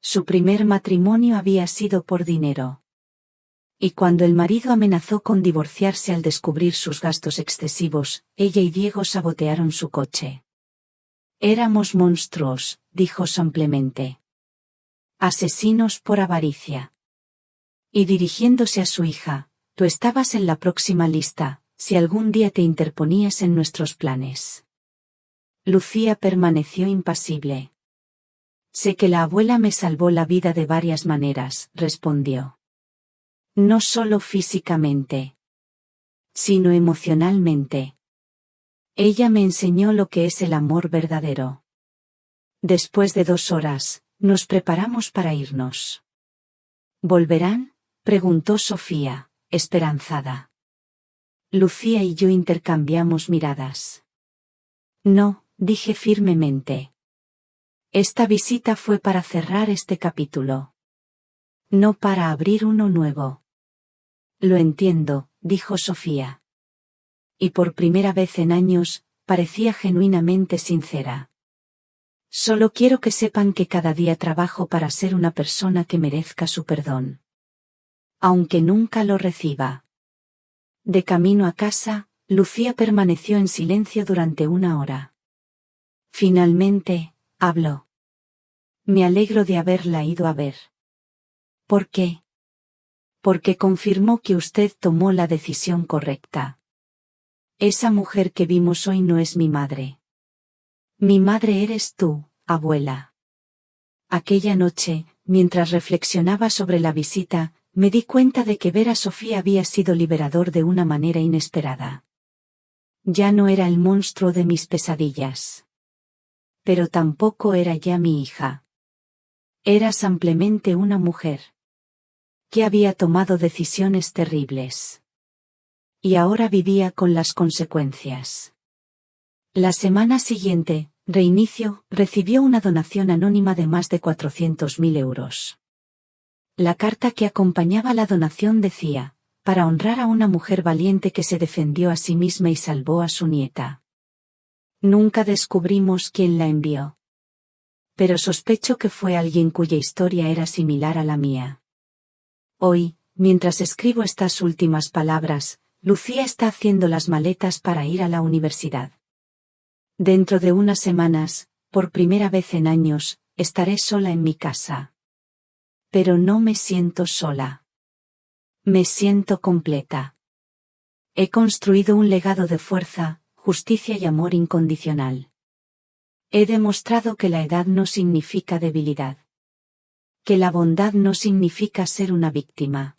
Su primer matrimonio había sido por dinero. Y cuando el marido amenazó con divorciarse al descubrir sus gastos excesivos, ella y Diego sabotearon su coche. Éramos monstruos, dijo simplemente. Asesinos por avaricia. Y dirigiéndose a su hija, tú estabas en la próxima lista, si algún día te interponías en nuestros planes. Lucía permaneció impasible. Sé que la abuela me salvó la vida de varias maneras, respondió. No solo físicamente, sino emocionalmente. Ella me enseñó lo que es el amor verdadero. Después de 2 horas, nos preparamos para irnos. ¿Volverán?, preguntó Sofía, esperanzada. Lucía y yo intercambiamos miradas. No, dije firmemente. Esta visita fue para cerrar este capítulo. No para abrir uno nuevo. Lo entiendo, dijo Sofía. Y por primera vez en años, parecía genuinamente sincera. Solo quiero que sepan que cada día trabajo para ser una persona que merezca su perdón. Aunque nunca lo reciba. De camino a casa, Lucía permaneció en silencio durante 1 hora. Finalmente, habló. Me alegro de haberla ido a ver. ¿Por qué? Porque confirmó que usted tomó la decisión correcta. Esa mujer que vimos hoy no es mi madre. Mi madre eres tú, abuela. Aquella noche, mientras reflexionaba sobre la visita, me di cuenta de que ver a Sofía había sido liberador de una manera inesperada. Ya no era el monstruo de mis pesadillas. Pero tampoco era ya mi hija. Era simplemente una mujer. Que había tomado decisiones terribles. Y ahora vivía con las consecuencias. La semana siguiente, Reinicio recibió una donación anónima de más de 400.000 euros. La carta que acompañaba la donación decía, para honrar a una mujer valiente que se defendió a sí misma y salvó a su nieta. Nunca descubrimos quién la envió. Pero sospecho que fue alguien cuya historia era similar a la mía. Hoy, mientras escribo estas últimas palabras, Lucía está haciendo las maletas para ir a la universidad. Dentro de unas semanas, por primera vez en años, estaré sola en mi casa. Pero no me siento sola. Me siento completa. He construido un legado de fuerza, justicia y amor incondicional. He demostrado que la edad no significa debilidad. Que la bondad no significa ser una víctima.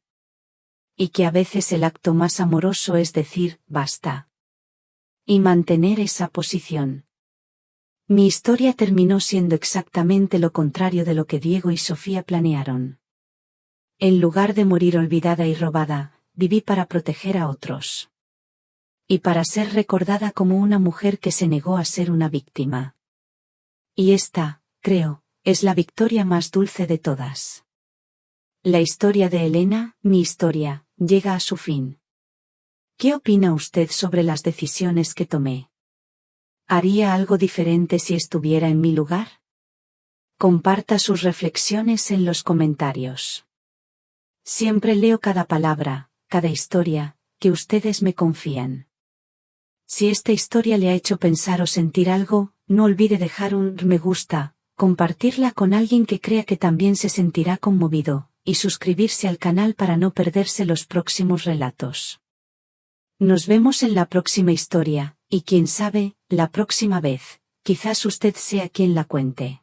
Y que a veces el acto más amoroso es decir, basta. Y mantener esa posición. Mi historia terminó siendo exactamente lo contrario de lo que Diego y Sofía planearon. En lugar de morir olvidada y robada, viví para proteger a otros. Y para ser recordada como una mujer que se negó a ser una víctima. Y esta, creo, es la victoria más dulce de todas. La historia de Elena, mi historia, llega a su fin. ¿Qué opina usted sobre las decisiones que tomé? ¿Haría algo diferente si estuviera en mi lugar? Comparta sus reflexiones en los comentarios. Siempre leo cada palabra, cada historia, que ustedes me confían. Si esta historia le ha hecho pensar o sentir algo, no olvide dejar un me gusta, compartirla con alguien que crea que también se sentirá conmovido, y suscribirse al canal para no perderse los próximos relatos. Nos vemos en la próxima historia, y quién sabe, la próxima vez, quizás usted sea quien la cuente.